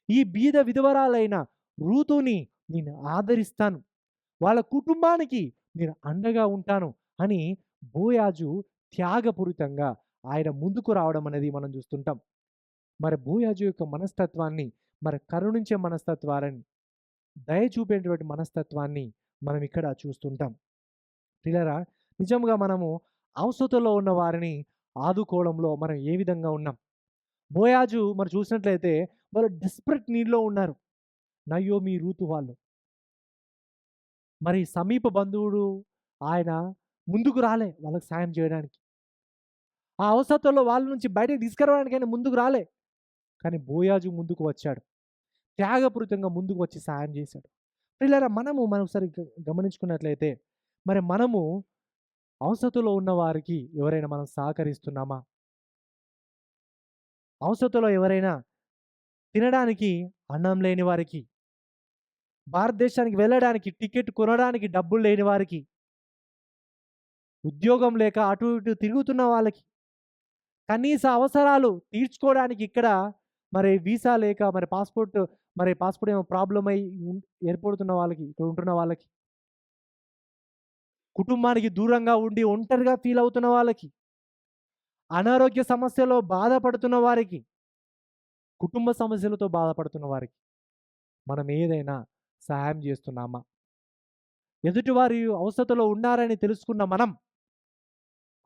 Speaker 1: ఈ బీద విధవరాలైన రూతుని నేను ఆదరిస్తాను. వాళ్ళ కుటుంబానికి నేను అండగా ఉంటాను అని బోయాజు త్యాగపూరితంగా ఆయన ముందుకు రావడం అనేది మనం చూస్తుంటాం. మరి బోయాజు యొక్క మనస్తత్వాన్ని, మరి కరుణించే మనస్తత్వాన్ని, దయ చూపేటువంటి మనస్తత్వాన్ని మనం ఇక్కడ చూస్తుంటాం. ప్రియులారా, నిజంగా మనము అవసరతలో ఉన్న వారిని ఆదుకోవడంలో మనం ఏ విధంగా ఉన్నాం? బోయాజు మరి చూసినట్లయితే వాళ్ళు డెస్పరేట్ నీడ్‌లో ఉన్నారు. నయోమి, రూతు వాళ్ళు. మరి సమీప బంధువుడు ఆయన ముందుకు రాలే వాళ్ళకి సాయం జేయడానికి. ఆ అవసరతలో వాళ్ళ నుంచి బయటకి తీసుకురావడానికి ఆయన ముందుకు రాలే. కానీ బోయాజు ముందుకు వచ్చాడు. త్యాగపూరితంగా ముందుకు వచ్చి సాయం చేశాడు. ప్రియులారా మనం ఒకసారి గమనించుకున్నట్లయితే మరి మనము అవసరతలో ఉన్న వారికి ఎవరైనా మనం సహకరిస్తున్నామా? అవసరతలో ఎవరైనా తినడానికి అన్నం లేని వారికి, భారతదేశానికి వెళ్ళడానికి టికెట్ కొనడానికి డబ్బులు లేని వారికి, ఉద్యోగం లేక అటు ఇటు తిరుగుతున్న వాళ్ళకి, కనీస అవసరాలు తీర్చుకోవడానికి ఇక్కడ మరి వీసా లేక పాస్‌పోర్ట్ ఏమో ప్రాబ్లమ్ అయ్యి ఏర్పడుతున్న వాళ్ళకి, ఇక్కడ ఉంటున్న వాళ్ళకి, కుటుంబానికి దూరంగా ఉండి ఒంటరిగా ఫీల్ అవుతున్న వాళ్ళకి, అనారోగ్య సమస్యలో బాధపడుతున్న వారికి, కుటుంబ సమస్యలతో బాధపడుతున్న వారికి మనం ఏదైనా సహాయం చేస్తున్నామా? ఎదుటివారి అవసరతలో ఉన్నారని తెలుసుకున్న మనం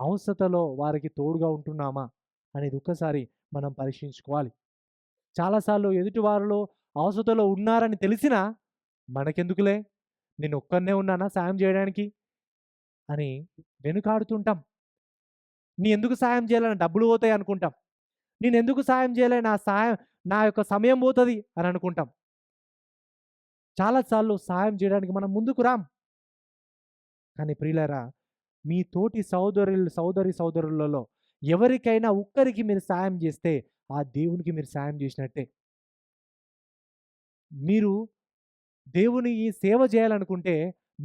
Speaker 1: అవసరతలో వారికి తోడుగా ఉంటున్నామా అనేది ఒక్కసారి మనం పరీక్షించుకోవాలి. చాలాసార్లు ఎదుటివారిలో అవసరతలో ఉన్నారని తెలిసినా మనకెందుకులే నేనొక్కడినే ఉన్నానా సాయం జేయడానికి అని వెనుకాడుతుంటాం. ఎందుకు సాయం జేయాలి? నా డబ్బులు పోతాయి అనుకుంటాం. నేనెందుకు సాయం జేయలే? నా యొక్క సమయం పోతది అని అనుకుంటాం. చాలా సార్లు సహాయం జేయడానికి మనం ముందుకు రాం. కానీ ప్రియులారా, మీ తోటి సోదరులలో ఎవరికైనా ఒక్కరికి మీరు సాయం జేస్తే ఆ దేవునికి మీరు సాయం జేసినట్టే. మీరు దేవునికి సేవ జేయాలనుకుంటే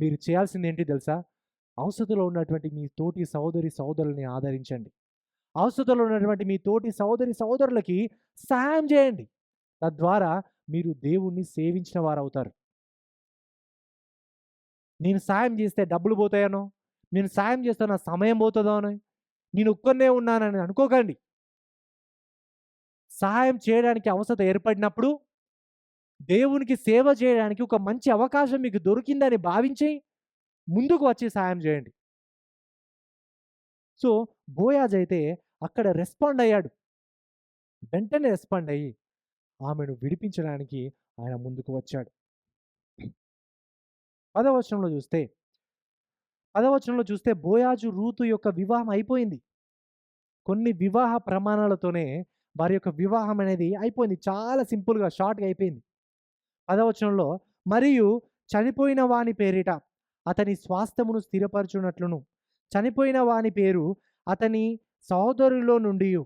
Speaker 1: మీరు చేయాల్సిందేంటి తెలుసా? అవసరతలో ఉన్నటువంటి మీ తోటి సోదరుల్ని ఆదరించండి. అవసరతలో ఉన్నటువంటి మీ తోటి సోదరులకి సహాయం జేయండి. తద్వారా మీరు దేవుణ్ణి సేవించిన వారవుతారు. నేను సాయం జేస్తే డబ్బులు పోతాయనో, నేను సాయం చేస్తే నా సమయం పోతదోనో, నేనొక్కడినే ఉన్నానని అనుకోకండి. సహాయం చేయడానికి అవసరత ఏర్పడినప్పుడు, దేవునికి సేవ చేయడానికి ఒక మంచి అవకాశం మీకు దొరికిందని భావించి, ముందుకు వచ్చి సాయం జేయండి. సో, బోయాజయితే అక్కడ రెస్పాండ్ అయ్యాడు. వెంటనే రెస్పాండ్ అయ్యి, ఆమెను విడిపించడానికి ఆయన ముందుకు వచ్చాడు. 10వ వచనంలో చూస్తే 10వ వచనంలో చూస్తే బోయాజు, రూతు యొక్క వివాహం అయిపోయింది. కొన్ని వివాహ ప్రమాణాలతోనే వారి యొక్క వివాహం అనేది అయిపోయింది. చాలా సింపుల్‌గా, షార్ట్‌గా అయిపోయింది. 10వ వచనంలో మరియు చనిపోయిన వాని పేరిట అతని స్వాస్థ్యమును స్థిరపరచునట్లును, చనిపోయిన వాని పేరు అతని సహోదరులో నుండియు,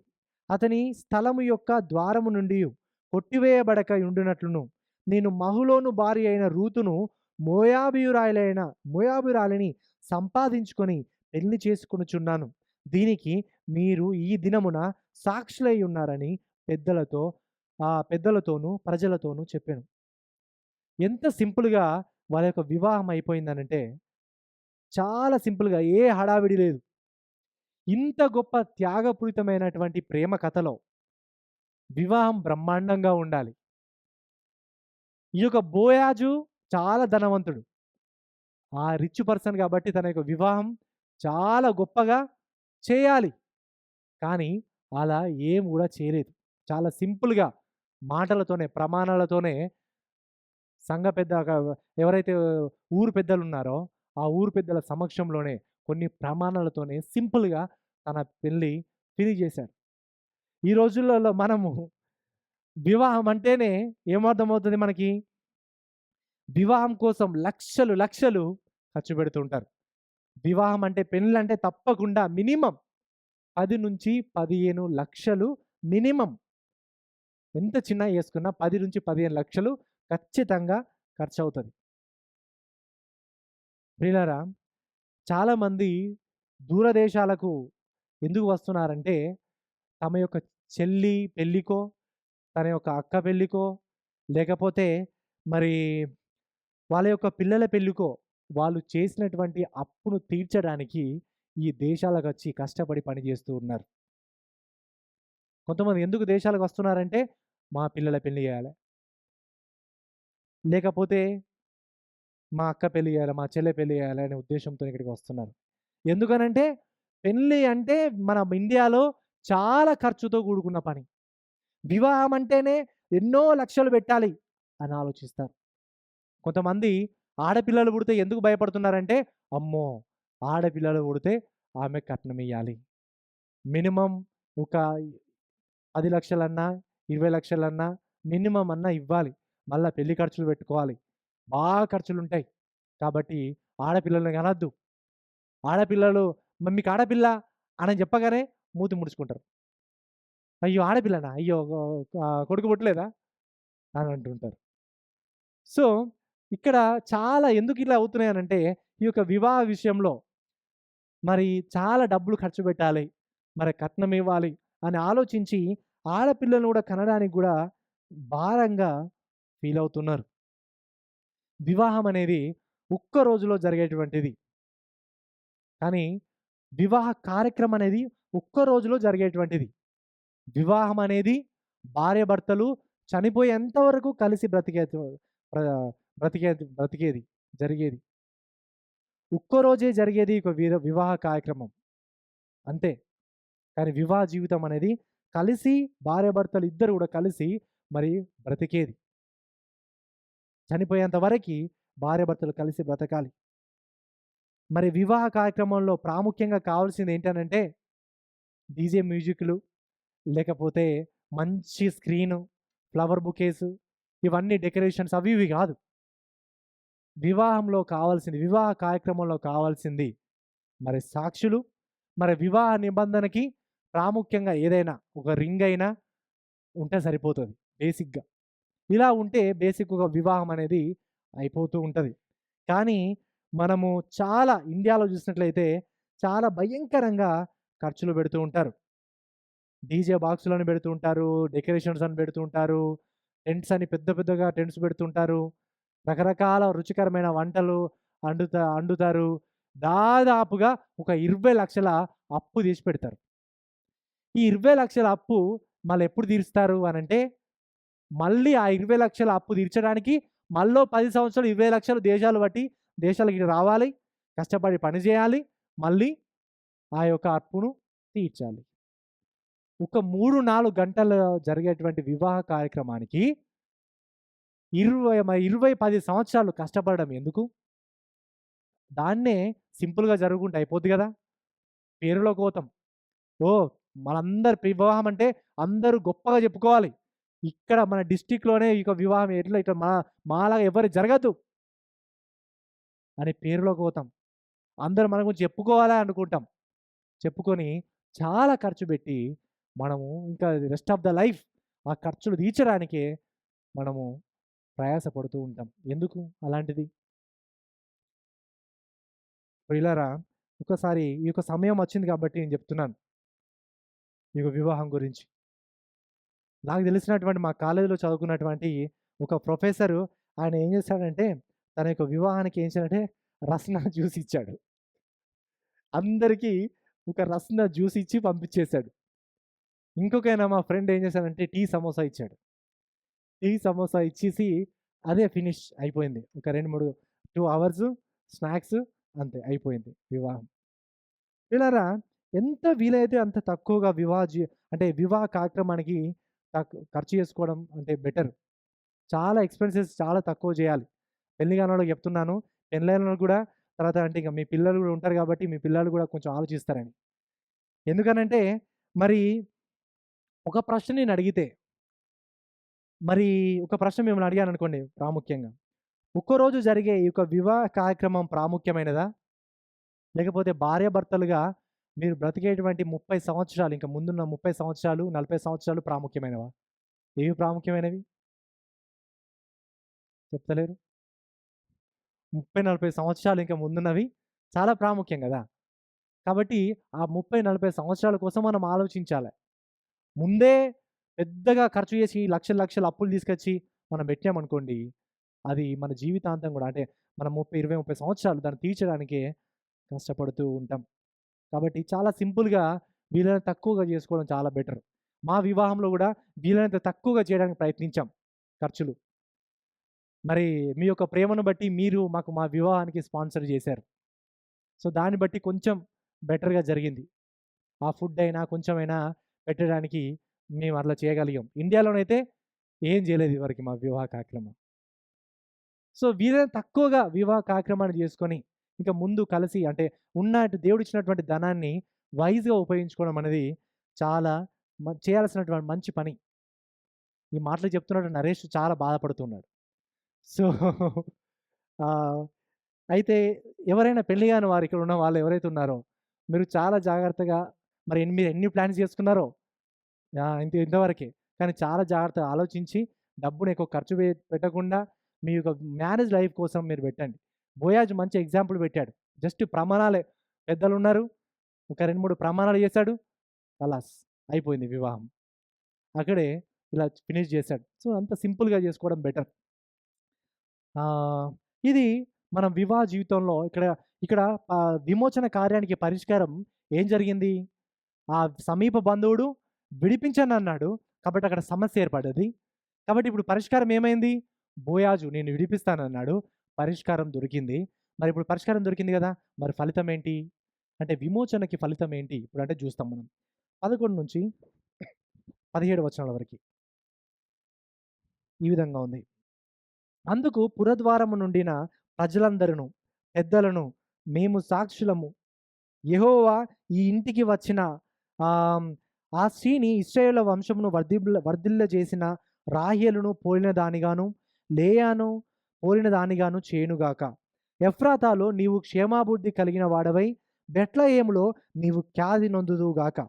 Speaker 1: అతని స్థలము యొక్క ద్వారము నుండియు కొట్టివేయబడక ఉండునట్లును, నేను మహులోను భార్య అయిన రూతును మోయాబీయురాలిని సంపాదించుకొని పెళ్లి చేసుకొనుచున్నాను. దీనికి మీరు ఈ దినమున సాక్షులై ఉన్నారని పెద్దలతోనూ ప్రజలతోనూ చెప్పాను. ఎంత సింపుల్‌గా వాళ్ళ యొక్క వివాహం అయిపోయిందనంటే, చాలా సింపుల్‌గా ఏ హడావిడి లేదు. ఇంత గొప్ప త్యాగపూరితమైనటువంటి ప్రేమ కథలో వివాహం బ్రహ్మాండంగా ఉండాలి. ఈ యొక్క బోయాజు చాలా ధనవంతుడు. ఆ రిచ్ పర్సన్ కాబట్టి తన యొక్క వివాహం చాలా గొప్పగా చేయాలి. కానీ అలా ఏం గూడా చేయలేదు. చాలా సింపుల్‌గా మాటలతోనే, ప్రమాణాలతోనే సంఘ పెద్ద ఎవరైతే ఊరు పెద్దలున్నారో, ఆ ఊరు పెద్దల సమక్షంలోనే కొన్ని ప్రమాణాలతోనే సింపుల్‌గా తన పెళ్లి చేశాడు. ఈ రోజులలో మనము వివాహం అంటేనే ఏమర్థమవుతది మనకి? వివాహం కోసం లక్షలు ఖర్చు పెడుతూ ఉంటారు. వివాహం అంటే, పెళ్ళంటే తప్పకుండా మినిమమ్ 10-15 లక్షలు మినిమమ్. ఎంత చిన్నగా చేసుకున్నా 10-15 లక్షలు ఖచ్చితంగా ఖర్చవుతది. ప్రియులారా, చాలామంది దూరదేశాలకు ఎందుకు వస్తున్నారంటే, తమ యొక్క చెల్లి పెళ్ళికో, తన యొక్క అక్క పెళ్ళికో, లేకపోతే మరి వాళ్ళ యొక్క పిల్లల పెళ్ళికో, వాళ్ళు చేసినటువంటి అప్పును తీర్చడానికి ఈ దేశాలకొచ్చి కష్టపడి పని జేస్తూ ఉన్నారు. కొంతమంది ఎందుకు దేశాలకు వస్తున్నారంటే, మా పిల్లల పెళ్లి జేయాలె. లేకపోతే మా అక్క పెళ్లి జేయాలి, మా చెల్లె పెళ్లి జేయాలి అనే ఉద్దేశ్యంతోని ఇక్కడికి వస్తున్నారు. ఎందుకనంటే, పెళ్లి అంటే మన ఇండియాలో చాలా ఖర్చుతో కూడుకున్న పని. వివాహం అంటేనే ఎన్నో లక్షలు పెట్టాలి అని ఆలోచిస్తారు. కొంతమంది ఆడపిల్లలు పుడితే ఎందుకు భయపడుతున్నారంటే, అమ్మో! ఆడపిల్లలు పుడితే ఆమెకు కట్నమియ్యాలి. మినిమమ్ ఒక 10,00,000 20,00,000 మినిమమ్ అన్నా ఇవ్వాలి. మళ్ళా పెళ్లి ఖర్చులు పెట్టుకోవాలి. బాగా ఖర్చులుంటాయి. కాబట్టి ఆడపిల్లల్ని కనొద్దు. ఆడపిల్లలు మీకు ఆడపిల్ల అని చెప్పగానే మూతి ముడుచుకుంటారు. అయ్యో! ఆడపిల్లనా? అయ్యో! కొడుకు పుట్టలేదా? అని అంటుంటారు. సో, ఇక్కడ చాలా ఎందుకిలా అవుతున్నాయనంటే, ఈ యొక్క వివాహ విషయంలో మరి చాలా డబ్బులు ఖర్చు పెట్టాలి. మరి కట్నం ఇవ్వాలి అని ఆలోచించి ఆడపిల్లను గూడా కనడానికి గూడా భారంగా ఫీలవుతున్నారు. వివాహం అనేది ఒక్క రోజులో జరిగేటువంటిది. కానీ వివాహ కార్యక్రమం అనేది ఒక్క రోజులో జరిగేటువంటిది. వివాహం అనేది భార్యాభర్తలు చనిపోయేంత వరకు కలిసి ప్ర బ్రతికేది జరిగేది. ఒక్కరోజే జరిగేది ఒక వివాహ కార్యక్రమం అంతే. కానీ వివాహ జీవితం అనేది కలిసి భార్యాభర్తలు ఇద్దరు గూడా కలిసి మరి బ్రతికేది. చనిపోయేంత వరకి భార్యాభర్తలు కలిసి బ్రతకాలి. మరి వివాహ కార్యక్రమంలో ప్రాముఖ్యంగా కావాల్సింది ఏంటనంటే డీజే మ్యూజిక్‌లు, లేకపోతే మంచి స్క్రీను, ఫ్లవర్ బొకేసు ఇవన్నీ డెకరేషన్స్ అవి ఇవి గాదు. వివాహ కార్యక్రమంలో కావాల్సింది మరి సాక్షులు, మరి వివాహ నిబంధనకి ప్రాముఖ్యంగా ఏదైనా ఒక రింగ్ అయినా ఉంటే సరిపోతది బేసిక్‌గా. ఇలా ఉంటే బేసిక్‌గా వివాహం అనేది అయిపోతూ ఉంటది. కానీ మనము చాలా ఇండియాలో చూసినట్లయితే చాలా భయంకరంగా ఖర్చులు పెడుతూ ఉంటారు. డీజే బాక్సులని పెడుతూ ఉంటారు. డెకరేషన్స్ అని పెడుతూ ఉంటారు. టెంట్స్ అని పెద్ద పెద్దగా టెంట్స్ పెడుతుంటారు. రకరకాల రుచికరమైన వంటలు అండుతారు. దాదాపుగా ఒక 20,00,000 అప్పు తీసి పెడతారు. ఈ 20,00,000 అప్పు మళ్ళెప్పుడు తీరుస్తారు అనంటే, మళ్ళీ ఆ 20,00,000 అప్పు తీర్చడానికి మళ్ళో 10 సంవత్సరాలు 20,00,000 దేశాలకి రావాలి. కష్టపడి పని జేయాలి. మళ్ళీ ఆ యొక్క అప్పును తీర్చాలి. ఒక 3, 4 గంటలు జరిగేటువంటి వివాహ కార్యక్రమానికి 10 సంవత్సరాలు కష్టపడడం ఎందుకు? దాన్నే సింపుల్‌గా జరుగుంటే అయిపోద్ది గదా! పేరులోకి పోతాం. ఓహ్! మనందరి వివాహం అంటే అందరూ గొప్పగా చెప్పుకోవాలి. ఇక్కడ మన డిస్ట్రిక్ట్‌లోనే ఇక వివాహం ఇట్లా మాలాగా ఎవరిది జరగద్దు అని పేరులోకి పోతాం. అందరూ మన గురించి చెప్పుకోవాలా అనుకుంటాం. చెప్పుకొని చాలా ఖర్చు పెట్టి మనము ఇంకా రెస్ట్ ఆఫ్ ద లైఫ్ ఆ ఖర్చులు తీర్చడానికే మనము ప్రయాస పడుతూ ఉంటాం. ఎందుకు అలాంటిది? ప్రియులారా, ఒకసారి ఈ యొక్క సమయం వచ్చింది కాబట్టి నేను చెప్తున్నాను. ఈ యొక్క వివాహం గురించి. నాకు తెలిసినటువంటి మా కాలేజీలో చదువుకున్నటువంటి ఒక ప్రొఫెసరు ఆయన ఏం చేశాడంటే, తన యొక్క వివాహానికి ఏం చేశాడంటే రస్నా జ్యూస్ ఇచ్చాడు. అందరికీ ఒక రస్నా జ్యూస్ ఇచ్చి పంపించేసాడు. ఇంకొకాయన మా ఫ్రెండ్ ఏం చేశాడంటే టీ సమోసా ఇచ్చాడు. టీ సమోసా ఇచ్చేసి అదే ఫినిష్ అయిపోయింది. ఒక 2, 2 అవర్స్ స్నాక్స్ అంతే అయిపోయింది వివాహం. వీళ్ళారా ఎంత వీలైతే అంత తక్కువగా అంటే వివాహ కార్యక్రమానికి ఖర్చు చేసుకోవడం అంటే బెటర్. చాలా ఎక్స్‌పెన్సెస్ చాలా తక్కువ చేయాలి. పెళ్లి కానోళ్ళకి చెప్తున్నాను. పెళ్లైనోళ్ళకి కూడా తర్వాత అంటే ఇక మీ పిల్లలు కూడా ఉంటారు కాబట్టి మీ పిల్లలు కూడా కొంచెం ఆలోచిస్తారని. ఎందుకనంటే మరి ఒక ప్రశ్న నేనడిగితే మరి ఒక ప్రశ్న మిమ్మల్ని అడిగాననుకోండి ప్రాముఖ్యంగా. ఒక్కరోజు జరిగే ఈ యొక్క వివాహ కార్యక్రమం ప్రాముఖ్యమైనదా? లేకపోతే భార్యాభర్తలుగా మీరు బ్రతికేటువంటి 30 సంవత్సరాలు ఇంక ముందున్న 30 సంవత్సరాలు, 40 సంవత్సరాలు ప్రాముఖ్యమైనవా? ఏవి ప్రాముఖ్యమైనవి? చెప్తలేరు? 30, 40 సంవత్సరాలు ఇంక ముందున్నవి చాలా ప్రాముఖ్యం గదా! కాబట్టి ఆ 30, 40 సంవత్సరాల కోసం మనం ఆలోచించాలె. ముందే పెద్దగా ఖర్చు చేసి లక్షలు, లక్షలు అప్పులు తీసుకొచ్చి మనం పెట్టామనుకోండి, అది మన జీవితాంతం గూడా అంటే మనం 30 సంవత్సరాలు దాన్ని తీర్చడానికే కష్టపడుతూ ఉంటాం. కాబట్టి చాలా సింపుల్‌గా వీలైనంత తక్కువగా చేసుకోవడం చాలా బెటర్. మా వివాహంలో గూడా వీలైనంత తక్కువగా చేయడానికి ప్రయత్నించాం ఖర్చులు. మరి మీ యొక్క ప్రేమను బట్టి మీరు మాకు మా వివాహానికి స్పాన్సర్ చేశారు. సో, దాన్ని బట్టి కొంచెం బెటర్‌గా జరిగింది. ఆ ఫుడ్ అయినా కొంచెమైనా పెట్టడానికి మేము అట్లా చేయగలిగాం. ఇండియాలోనైతే ఏం చేయలేదు ఇదివరకు మా వివాహ కార్యక్రమం. సో, వీలైనంత తక్కువగా వివాహ కార్యక్రమాన్ని చేసుకొని, ఇంకా ముందు కలిసి అంటే దేవుడిచ్చినటువంటి ధనాన్ని వైస్‌గా ఉపయోగించుకోవడం అనేది చాలా చేయాల్సినటువంటి మంచి పని. ఈ మాటలు చెప్తున్నాడు నరేష్ చాలా బాధపడుతున్నాడు. సో, ఆహ్, అయితే ఎవరైనా పెళ్లి గాని వారు ఇక్కడ ఉన్న వాళ్ళు ఎవరైతే ఉన్నారో, మీరు చాలా జాగ్రత్తగా మరి మీరు ఎన్ని ప్లాన్స్ చేసుకున్నారో ఇంతవరకే. కానీ చాలా జాగ్రత్తగా ఆలోచించి డబ్బుని ఎక్కువ ఖర్చు పెట్టకుండా మీ యొక్క మ్యారేజ్ లైఫ్ కోసం మీరు పెట్టండి. బోయాజు మంచి ఎగ్జాంపుల్ పెట్టాడు. జస్ట్ ప్రమాణాలే పెద్దలున్నారు. ఒక 2, 3 ప్రమాణాలు చేశాడు. ఖలాస్ అయిపోయింది వివాహం. అక్కడే ఇలా ఫినిష్ చేశాడు. సో, అంత సింపుల్‌గా చేసుకోవడం బెటర్. ఇది మనం వివాహ జీవితంలో ఇక్కడ ఇక్కడ విమోచన కార్యానికి పరిష్కారం ఏం జరిగింది? ఆ సమీప బంధువుడు విడిపించనన్నాడు. కాబట్టి అక్కడ సమస్య ఏర్పడ్డది. కాబట్టి ఇప్పుడు పరిష్కారం ఏమైంది? బోయాజు నేను విడిపిస్తానన్నాడు. పరిష్కారం దొరికింది. మరి ఇప్పుడు పరిష్కారం దొరికింది గదా! మరి ఫలితం ఏంటి? అంటే విమోచనకి ఫలితం ఏంటి? ఇప్పుడంటే చూస్తాం మనం. 11-17 వచనాల వరకి. ఈ విధంగా ఉంది. అందుకు పురద్వారము నుండిన ప్రజలందరును, పెద్దలను మేము సాక్షులము. యెహోవా ఈ ఇంటికి వచ్చిన ఆ స్త్రీని ఇశ్రాయేలు వంశమును వర్ధిల్లజేసిన రాహేలును పోలిన దానిగాను, లేయాను పోలిన దానిగాను చేయునుగాక. ఎఫ్రాతాలో నీవు క్షేమాభివృద్ధి కలిగిన వాడవై బెత్లెహేములో నీవు ఖ్యాతి నొందుదువుగాక.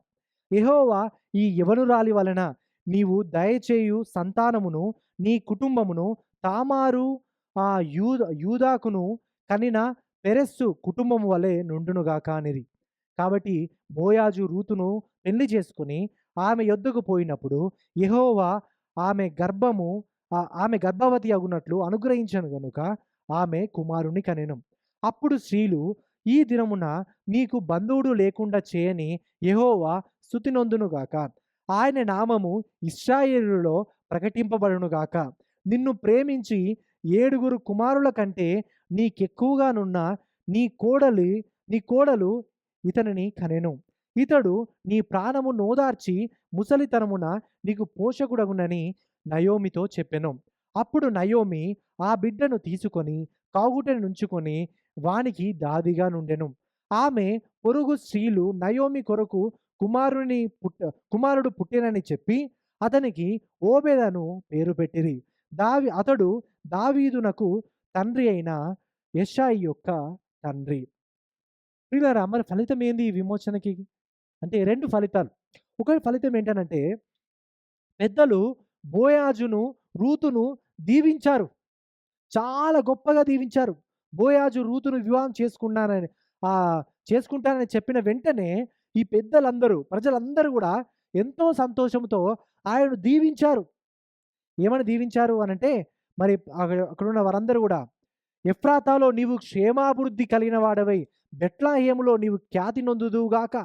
Speaker 1: యెహోవా ఈ యవనురాలి వలన నీవు దయచేయు సంతానమును నీ కుటుంబమును తామారు యూదాకును కనిన పెరెస్సు కుటుంబము వలె నుండునుగాక అనిరి. కాబట్టి బోయాజు రూతును పెళ్లి చేసుకుని ఆమె యొద్దకు పోయినప్పుడు యెహోవా ఆమె గర్భవతి అగునట్లు అనుగ్రహించను గనుక ఆమె కుమారుని కనెను. అప్పుడు స్త్రీలు ఈ దినమున నీకు బంధువుడు లేకుండా చేయని యెహోవా స్తుతి నొందునుగాక. ఆయన నామము ఇశ్రాయేలులో ప్రకటింపబడునుగాక. నిన్ను ప్రేమించి 7 కుమారుల కంటే నీకెక్కువగానున్న నీ కోడలు ఇతనిని కనెను. ఇతడు నీ ప్రాణము నోదార్చి ముసలితనమున నీకు పోషకుడగునని నయోమితో చెప్పెను. అప్పుడు నయోమి ఆ బిడ్డను తీసుకొని కాగుటనుంచుకొని వానికి దాదిగా నుండెను. ఆమె పొరుగు స్త్రీలు నయోమి కొరకు కుమారుడు పుట్టెనని చెప్పి అతనికి ఓబేదను పేరు పెట్టిరి. అతడు దావీదునకు తండ్రి అయిన యెషయి యొక్క తండ్రి. ప్రియులారా మరి ఫలితం ఏంది ఈ విమోచనకి? అంటే 2 ఫలితాలు. ఒక ఫలితం ఏంటనంటే పెద్దలు బోయాజును, రూతును దీవించారు. చాలా గొప్పగా దీవించారు. బోయాజు రూతును వివాహం చేసుకుంటానని చెప్పిన వెంటనే ఈ ప్రజలందరూ గూడా ఎంతో సంతోషంతో ఆయనను దీవించారు. ఏమని దీవించారు అనంటే మరి అక్కడున్న వారందరూ గూడా ఎఫ్రాతాలో నీవు క్షేమాభివృద్ధి కలిగిన వాడవై బెత్లెహేములో నీవు ఖ్యాతి నొందుదువుగాక.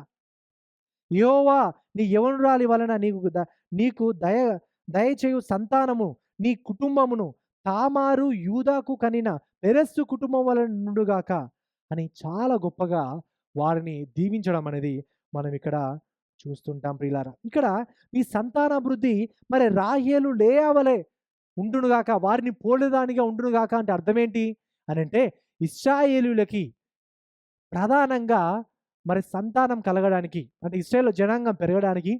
Speaker 1: యెహోవా నీ యవనురాలి వలన నీకు దయచేయు సంతానము నీ కుటుంబమును తామారు యూదాకు కనిన పెరెస్సు కుటుంబం వలన నుండుగాక అని చాలా గొప్పగా వారిని దీవించడం అనేది మనం ఇక్కడ చూస్తుంటాం ప్రియులారా. ఇక్కడ ఈ సంతానాభివృద్ధి మరి రాహేలు లేయా వలె ఉండునుగాక, వారిని పోలేదానిగా ఉండునుగాక అంటే అర్థమేంటి అనంటే ఇశ్రాయేలీయులకి ప్రధానంగా మరి సంతానం కలగడానికి అంటే ఇశ్రాయేలు జనాంగం పెరగడానికి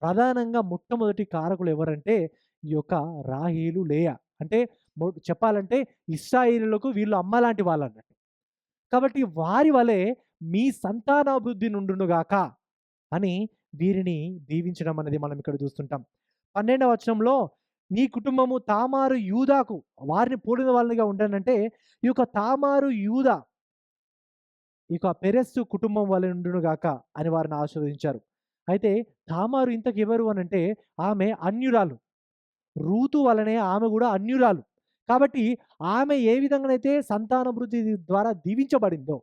Speaker 1: ప్రధానంగా మొట్టమొదటి కారకులు ఎవరంటే ఈ యొక్క రాహేలు లేయా. అంటే చెప్పాలంటే ఇశ్రాయేలీయులకు వీళ్ళు అమ్మ లాంటి వాళ్ళన్నట్టు. కాబట్టి వారి వలె మీ సంతానాభివృద్ధి నుండునుగాక అని వీరిని దీవించడం అనేది మనం ఇక్కడ చూస్తుంటాం. 12వ వచనంలో నీ కుటుంబము తామారు యూదాకు వారిని పోలిన వాళ్ళనిగా ఉండనంటే ఈ యొక్క తామారు యూదా ఇక పెరెస్సు కుటుంబం వలె నుండునుగాక అని వారిని ఆశీర్వదించారు. అయితే తామారు ఇంతకు ఎవరు అనంటే ఆమె అన్యురాలు. రూతు వలనే ఆమె కూడా అన్యురాలు. కాబట్టి ఆమె ఏ విధంగానైతే సంతానాభివృద్ధి ద్వారా దీవించబడిందో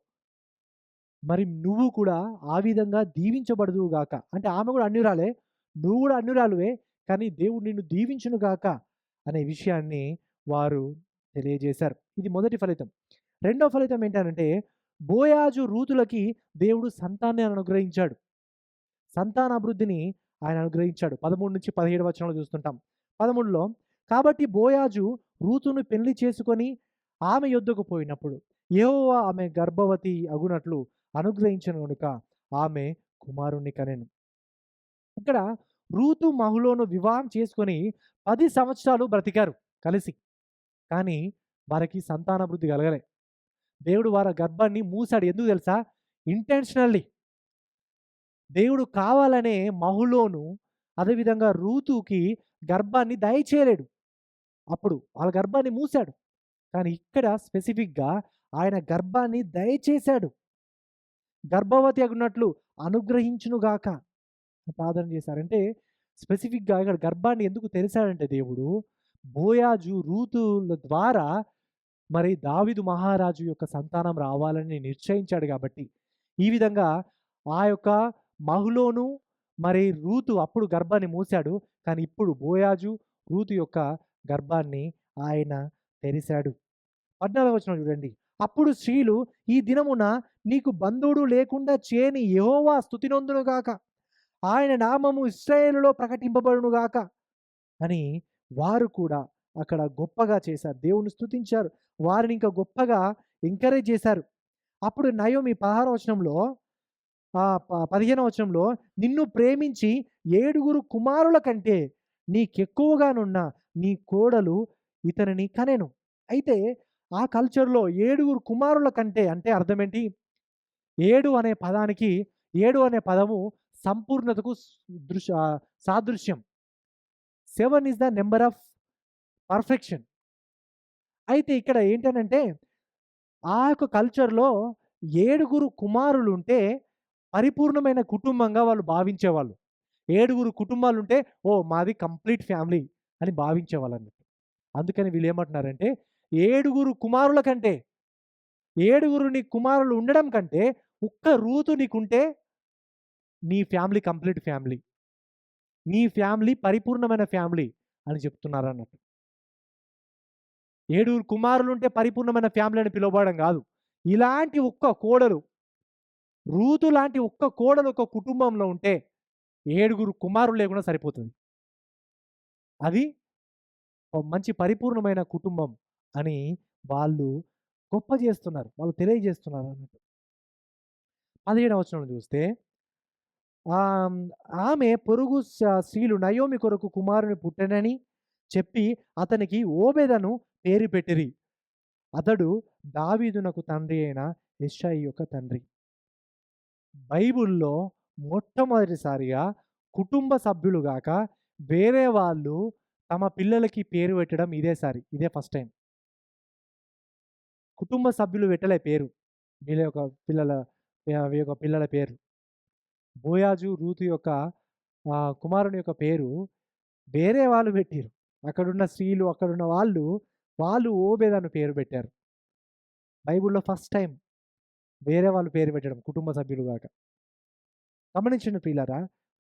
Speaker 1: మరి నువ్వు కూడా ఆ విధంగా దీవించబడుదువుగాక. అంటే ఆమె కూడా అన్యురాలే, నువ్వు కూడా అన్యురాలువే, కానీ దేవుడు నిన్ను దీవించునుగాక అనే విషయాన్ని వారు తెలియజేశారు. ఇది మొదటి ఫలితం. రెండో ఫలితం ఏంటనంటే బోయాజు రూతులకి దేవుడు సంతానాన్ని అనుగ్రహించాడు. సంతానాభివృద్ధిని ఆయన అనుగ్రహించాడు. 13-17 వచనంలో చూస్తుంటాం. 13లో కాబట్టి బోయాజు రూతును పెళ్లి చేసుకొని ఆమె యొద్దకు పోయినప్పుడు యెహోవా ఆమె గర్భవతి అగునట్లు అనుగ్రహించెను గనుక ఆమె కుమారుణ్ణి కనెను. ఇక్కడ రూతు మహులోను వివాహం చేసుకొని 10 సంవత్సరాలు బ్రతికారు కలిసి. కానీ వారికి సంతానాభివృద్ధి కలగలే. దేవుడు వారి గర్భాన్ని మూసాడు. ఎందుకు తెలుసా? ఇంటెన్షనల్లీ. దేవుడు కావాలనే మహులోను, అదేవిధంగా రూతుకి గర్భాన్ని దయచేయలేడు. అప్పుడు వాళ్ళ గర్భాన్ని మూసాడు. కానీ ఇక్కడ స్పెసిఫిక్‌గా ఆయన గర్భాన్ని దయచేశాడు. గర్భవతి అగునట్లు అనుగ్రహించునుగాక ప్రార్థన చేశారు. అంటే స్పెసిఫిక్‌గా ఇక్కడ గర్భాన్ని ఎందుకు తెరిచాడంటే దేవుడు, బోయాజు, రూతుల ద్వారా మరి దావీదు మహారాజు యొక్క సంతానం రావాలని నిశ్చయించాడు కాబట్టి, ఈ విధంగా ఆ యొక్క మహులోను మరి రూతు అప్పుడు గర్భాన్ని మూసాడు. కానీ ఇప్పుడు బోయాజు, రూతు యొక్క గర్భాన్ని ఆయన తెరిచాడు. 14వ వచనం చూడండి. అప్పుడు స్త్రీలు ఈ దినమున నీకు బంధువుడు లేకుండా చేయని యెహోవా స్తుతినొందును గాక. ఆయన నామము ఇశ్రాయేలులో ప్రకటింపబడును గాక అని వారు కూడా అక్కడ గొప్పగా చేశారు. దేవుని స్తుతించారు. వారిని ఇంకా గొప్పగా ఎంకరేజ్ చేశారు. అప్పుడు నయోమి 16వ వచనంలో 15వ వచనంలో నిన్ను ప్రేమించి 7 కుమారుల కంటే నీకెక్కువగానున్న నీ కోడలు ఇతనిని కనెను. అయితే ఆ కల్చర్‌లో 7 కుమారుల కంటే అంటే అర్థమేంటి? 7 అనే పదానికి 7 అనే పదము సంపూర్ణతకు సాదృశ్యం. 7 is the number of perfection. అయితే ఇక్కడ ఏంటనంటే ఆ యొక్క కల్చర్‌లో 7 కుమారులుంటే పరిపూర్ణమైన కుటుంబంగా వాళ్ళు భావించేవాళ్ళు. 7 కుటుంబాలుంటే ఓహ్! మాది కంప్లీట్ ఫ్యామిలీ అని భావించేవాళ్ళన్నట్టు. అందుకని వీళ్ళేమంటున్నారంటే 7 కుమారుల కంటే 7 నీ కుమారులు ఉండడం కంటే ఒక్క రూతు నీకుంటే నీ ఫ్యామిలీ కంప్లీట్ ఫ్యామిలీ. నీ ఫ్యామిలీ పరిపూర్ణమైన ఫ్యామిలీ అని చెప్తున్నారన్నట్టు. 7 కుమారులుంటే పరిపూర్ణమైన ఫ్యామిలీ అని పిలువబడడం గాదు. ఇలాంటి ఒక్క కోడలు, రూతు లాంటి ఒక్క కోడలు ఒక కుటుంబంలో ఉంటే 7 కుమారులు లేకుండా సరిపోతది. అది మంచి పరిపూర్ణమైన కుటుంబం అని వాళ్ళు గొప్ప చేస్తున్నారు. వాళ్ళు తెలియజేస్తున్నారన్నట్టు. 17వ వచనం చూస్తే ఆమె పొరుగు స్త్రీలు నయోమి కొరకు కుమారుని పుట్టెనని చెప్పి అతనికి ఓబెదను పేరు పెట్టిరి. అతడు దావీదునకు తండ్రి అయిన యెష్షయి యొక్క తండ్రి. బైబిల్‌లో మొట్టమొదటిసారిగా కుటుంబ సభ్యులు గాక వేరే వాళ్ళు తమ పిల్లలకి పేరు పెట్టడం ఇదే ఫస్ట్ టైం. కుటుంబ సభ్యులు పెట్టలే పేరు. వీళ్ళ యొక్క పిల్లల పేరు. బోయాజు, రూతు యొక్క కుమారుని యొక్క పేరు వేరే వాళ్ళు పెట్టిర్రు. అక్కడున్న స్త్రీలు, అక్కడున్న వాళ్ళు ఓబేద్ అని పేరు పెట్టారు. బైబిల్‌లో ఫస్ట్ టైం వేరే వాళ్ళు పేరు పెట్టడం కుటుంబ సభ్యులు గాక. గమనించండి ప్రియులారా,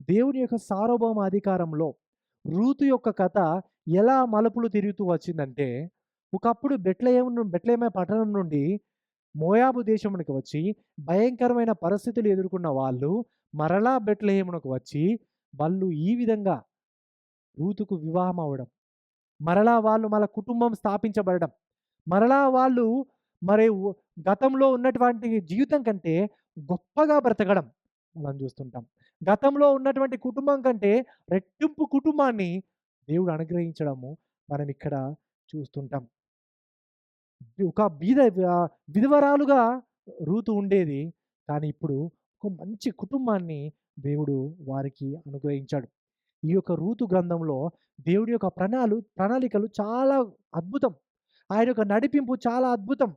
Speaker 1: దేవుని యొక్క సార్వభౌమ అధికారంలో రూతు యొక్క కథ ఎలా మలుపులు తిరుగుతూ వచ్చిందంటే, ఒకప్పుడు బెత్లెహేము పట్టణం నుండి మోయాబు దేశమునకు వచ్చి భయంకరమైన పరిస్థితులు ఎదుర్కొన్న వాళ్ళు మరలా బెత్లెహేమునకు వచ్చి వాళ్ళు ఈ విధంగా రూతుకు వివాహం అవ్వడం, మరలా వాళ్ళు కుటుంబం స్థాపించబడడం, మరలా వాళ్ళు మరి గతంలో ఉన్నటువంటి జీవితం కంటే గొప్పగా బ్రతకడం మనం చూస్తుంటాం. గతంలో ఉన్నటువంటి కుటుంబం కంటే రెట్టింపు కుటుంబాన్ని దేవుడు అనుగ్రహించడము మనం ఇక్కడ చూస్తుంటాం. ఒక విధవరాలుగా రూతు ఉండేది. కానీ ఇప్పుడు ఒక మంచి కుటుంబాన్ని దేవుడు వారికి అనుగ్రహించాడు. ఈ యొక్క రూతు గ్రంథంలో దేవుడి యొక్క ప్రణాళికలు చాలా అద్భుతం. ఆయన యొక్క నడిపింపు చాలా అద్భుతం.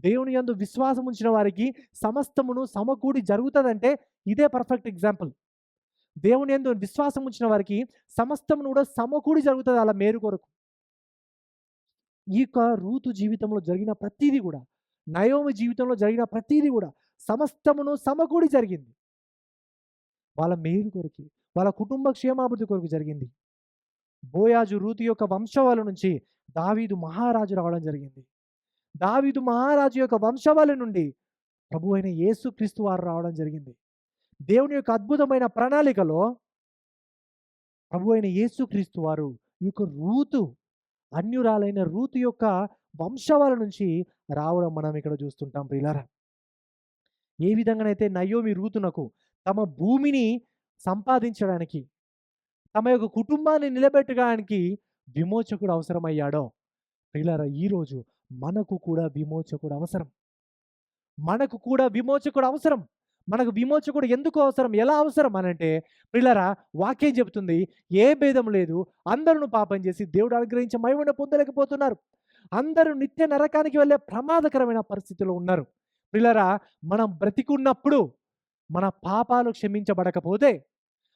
Speaker 1: దేవుని యందు విశ్వాసం ఉంచిన వారికి సమస్తమును సమకూడి జరుగుతదంటే ఇదే పర్ఫెక్ట్ ఎగ్జాంపుల్. దేవుని యందు విశ్వాసం ఉంచిన వారికి సమస్తమును కూడా సమకూడి జరుగుతది ఆళ్ళ మేలు కొరకు. ఈ యొక్క రూతు జీవితంలో జరిగిన ప్రతీది కూడా, నయోమి జీవితంలో జరిగిన ప్రతీది కూడా సమస్తమును సమకూడి జరిగింది. వాళ్ళ మేలు కొరకి, వాళ్ళ కుటుంబ క్షేమాభివృద్ధి కొరకు జరిగింది. బోయాజు రూతు యొక్క వంశవాళ నుంచి దావీదు మహారాజు రావడం జరిగింది. దావీదు మహారాజు యొక్క వంశవాళ నుండి ప్రభువైన యేసుక్రీస్తు వారు రావడం జరిగింది. దేవుని యొక్క అద్భుతమైన ప్రణాళికలో ప్రభువైన యేసుక్రీస్తు వారు ఈ యొక్క రూతు, అన్యురాలైన రూతు యొక్క వంశావళి నుంచి రావడం మనం ఇక్కడ చూస్తుంటాం ప్రియులారా. ఏ విధంగానైతే నయోమి రూతునకు తమ భూమిని సంపాదించడానికి, తమ యొక్క కుటుంబాన్ని నిలబెట్టడానికి విమోచకుడు అవసరమయ్యాడో, ప్రియులారా ఈరోజు మనకు కూడా విమోచకుడు అవసరం. మనకు కూడా విమోచకుడు అవసరం. మనకు విమోచకుడు ఎందుకు అవసరం? ఎలా అవసరం అనంటే, ప్రియులారా వాక్యం చెబుతుంది, ఏ భేదం లేదు. అందరూ పాపం చేసి దేవుడు అనుగ్రహించే మహిమను పొందలేకపోతున్నారు. అందరూ నిత్య నరకానికి వెళ్ళే ప్రమాదకరమైన పరిస్థితిలో ఉన్నారు. ప్రియులారా మనం బ్రతికున్నప్పుడు మన పాపాలు క్షమించబడకపోతే,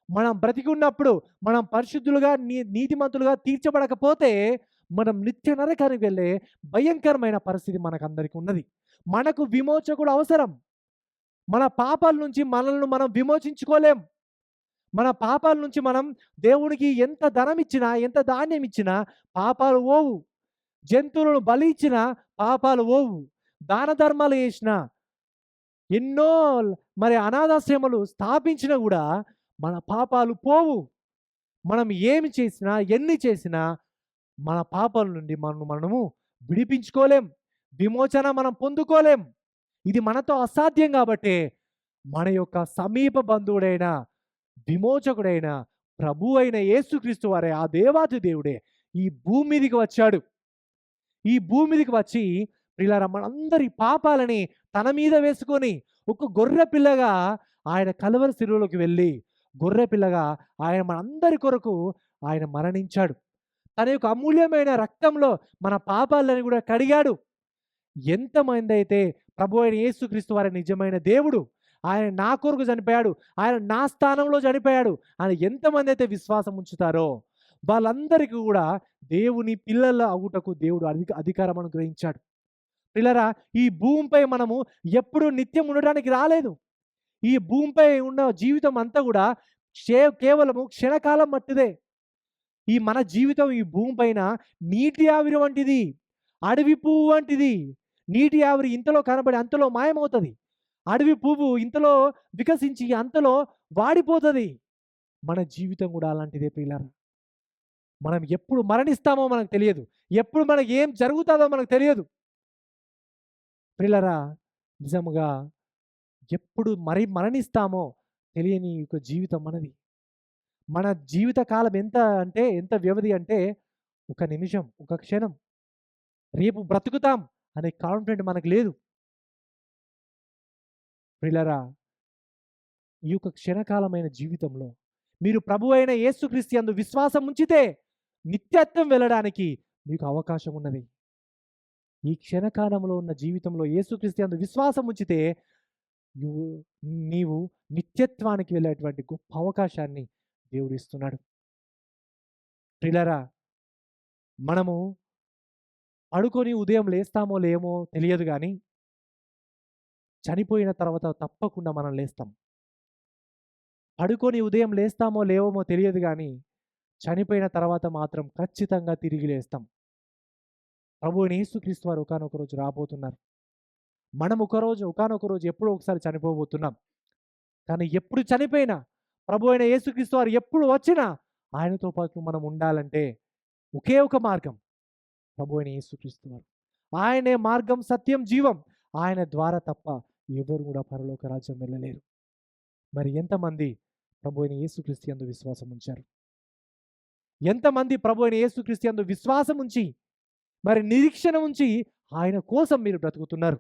Speaker 1: మనం బ్రతికున్నప్పుడు మనం పరిశుద్ధులుగా నీతిమంతులుగా తీర్చబడకపోతే, మనం నిత్య నరకానికి వెళ్ళే భయంకరమైన పరిస్థితి మనకందరికి ఉన్నది. మనకు విమోచకుడు అవసరం. మన పాపాల నుంచి మనల్ని మనం విమోచించుకోలేం. మన పాపాల నుంచి మనం దేవునికి ఎంత ధనం ఇచ్చినా, ఎంత ధాన్యం ఇచ్చినా పాపాలు పోవు. జంతువులను బలి ఇచ్చినా పాపాలు పోవు. దాన ధర్మాలు చేసినా, ఎన్నో మరి అనాథాశ్రమాలు స్థాపించినా కూడా మన పాపాలు పోవు. మనం ఏమి చేసినా, ఎన్ని చేసినా మన పాపాల నుండి మనము విడిపించుకోలేం. విమోచన మనం పొందుకోలేం. ఇది మనతో అసాధ్యం కాబట్టే మన యొక్క సమీప బంధువుడైన, విమోచకుడైన ప్రభువు అయిన యేసుక్రీస్తు వారే, ఆ దేవాతి దేవుడే ఈ భూమి మీదికి వచ్చాడు. ఈ భూమి మీదికి వచ్చి ప్రియులారా మనందరి పాపాలని తన మీద వేసుకొని ఒక గొర్రె పిల్లగా ఆయన కలువరి శిలువలోకి వెళ్ళి, గొర్రె పిల్లగా ఆయన మనందరి కొరకు ఆయన మరణించాడు. తన యొక్క అమూల్యమైన రక్తంలో మన పాపాలని కూడా కడిగాడు. ఎంతమంది అయితే ప్రభు అయిన యేసుక్రీస్తు వారి నిజమైన దేవుడు, ఆయన నా కొరకు చనిపోయాడు, ఆయన నా స్థానంలో చనిపోయాడు అని ఎంతమంది అయితే విశ్వాసం ఉంచుతారో వాళ్ళందరికీ కూడా దేవుని పిల్లల అవుటకు దేవుడు అధికారం అనుగ్రహించాడు. పిల్లరా ఈ భూమిపై మనము ఎప్పుడు నిత్యం ఉండడానికి రాలేదు. ఈ భూమిపై ఉన్న జీవితం అంతా కూడా కేవలము క్షణకాలం మట్టిదే. ఈ మన జీవితం ఈ భూమి పైన నీటి ఆవిరి వంటిది, అడవి పువ్వు వంటిది. నీటి ఆవిరి ఇంతలో కనబడి అంతలో మాయమవుతుంది. అడవి పువ్వు ఇంతలో వికసించి అంతలో వాడిపోతుంది. మన జీవితం కూడా అలాంటిదే ప్రియులారా. మనం ఎప్పుడు మరణిస్తామో మనకు తెలియదు. ఎప్పుడు మనకి ఏం జరుగుతుందో మనకు తెలియదు. ప్రియులారా నిజముగా ఎప్పుడు మరణిస్తామో తెలియని ఒక జీవితం మనది. మన జీవిత కాలం ఎంత వ్యవధి అంటే ఒక నిమిషం, ఒక క్షణం. రేపు బ్రతుకుతాం అనే కాన్ఫిడెంట్ మనకు లేదు. ప్రియులారా ఈ యొక్క క్షణకాలమైన జీవితంలో మీరు ప్రభు అయిన యేసుక్రీస్తు యందు విశ్వాసం ఉంచితే నిత్యత్వం వెళ్ళడానికి మీకు అవకాశం ఉన్నది. ఈ క్షణకాలంలో ఉన్న జీవితంలో యేసుక్రీస్తు యందు విశ్వాసం ఉంచితే నీవు నిత్యత్వానికి వెళ్ళేటువంటి గొప్ప అవకాశాన్ని దేవుడు ఇస్తున్నాడు. ప్రియులారా మనము పడుకొని ఉదయం లేస్తామో లేమో తెలియదు కానీ చనిపోయిన తర్వాత తప్పకుండా మనం లేస్తాం. పడుకొని ఉదయం లేస్తామో లేవమో తెలియదు కానీ చనిపోయిన తర్వాత మాత్రం ఖచ్చితంగా తిరిగి లేస్తాం. ప్రభువైన యేసుక్రీస్తు వారు ఒకానొక రోజు రాబోతున్నారు. మనం ఒకానొక రోజు ఎప్పుడో ఒకసారి చనిపోబోతున్నాం. కానీ ఎప్పుడు చనిపోయినా ప్రభు అయిన యేసుక్రీస్తు వారు ఎప్పుడు వచ్చినా ఆయనతో పాటు మనం ఉండాలంటే ఒకే ఒక మార్గం ప్రభు అయిన యేసుక్రీస్తు వారు. ఆయనే మార్గం, సత్యం, జీవం. ఆయన ద్వారా తప్ప ఎవరు కూడా పరలోక రాజ్యం వెళ్ళలేరు. మరి ఎంతమంది ప్రభు అయిన యేసుక్రీస్తు యందు విశ్వాసం ఉంచారు? ఎంతమంది ప్రభు అయిన యేసుక్రీస్తు యందు విశ్వాసం ఉంచి మరి నిరీక్షణ ఉంచి ఆయన కోసం మీరు బ్రతుకుతున్నారు?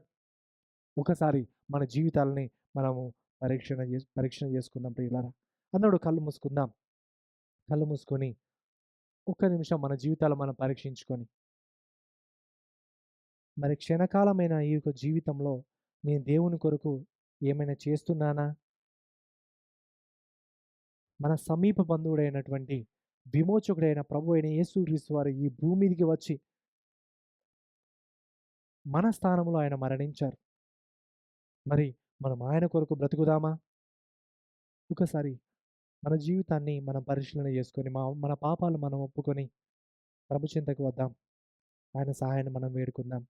Speaker 1: ఒకసారి మన జీవితాలని మనము పరీక్షణ చేసుకుందాం ప్రియులారా. అందరూ కళ్ళు మూసుకుందాం. కళ్ళు మూసుకొని ఒక్క నిమిషం మన జీవితాలు మనం పరీక్షించుకొని, మరి క్షణకాలమైన ఈ యొక్క జీవితంలో నేను దేవుని కొరకు ఏమైనా చేస్తున్నానా? మన సమీప బంధువుడైనటువంటి విమోచకుడైన ప్రభు అయిన యేసుక్రీస్తు వారు ఈ భూమి మీదికి వచ్చి మన స్థానంలో ఆయన మరణించారు. మరి మనం ఆయన కొరకు బ్రతుకుదామా? ఒకసారి మన జీవితాన్ని మనం పరిశీలన చేసుకొని మన పాపాలు మనం ఒప్పుకొని ప్రభు చింతకు వద్దాం. ఆయన సహాయాన్ని మనం వేడుకుందాం.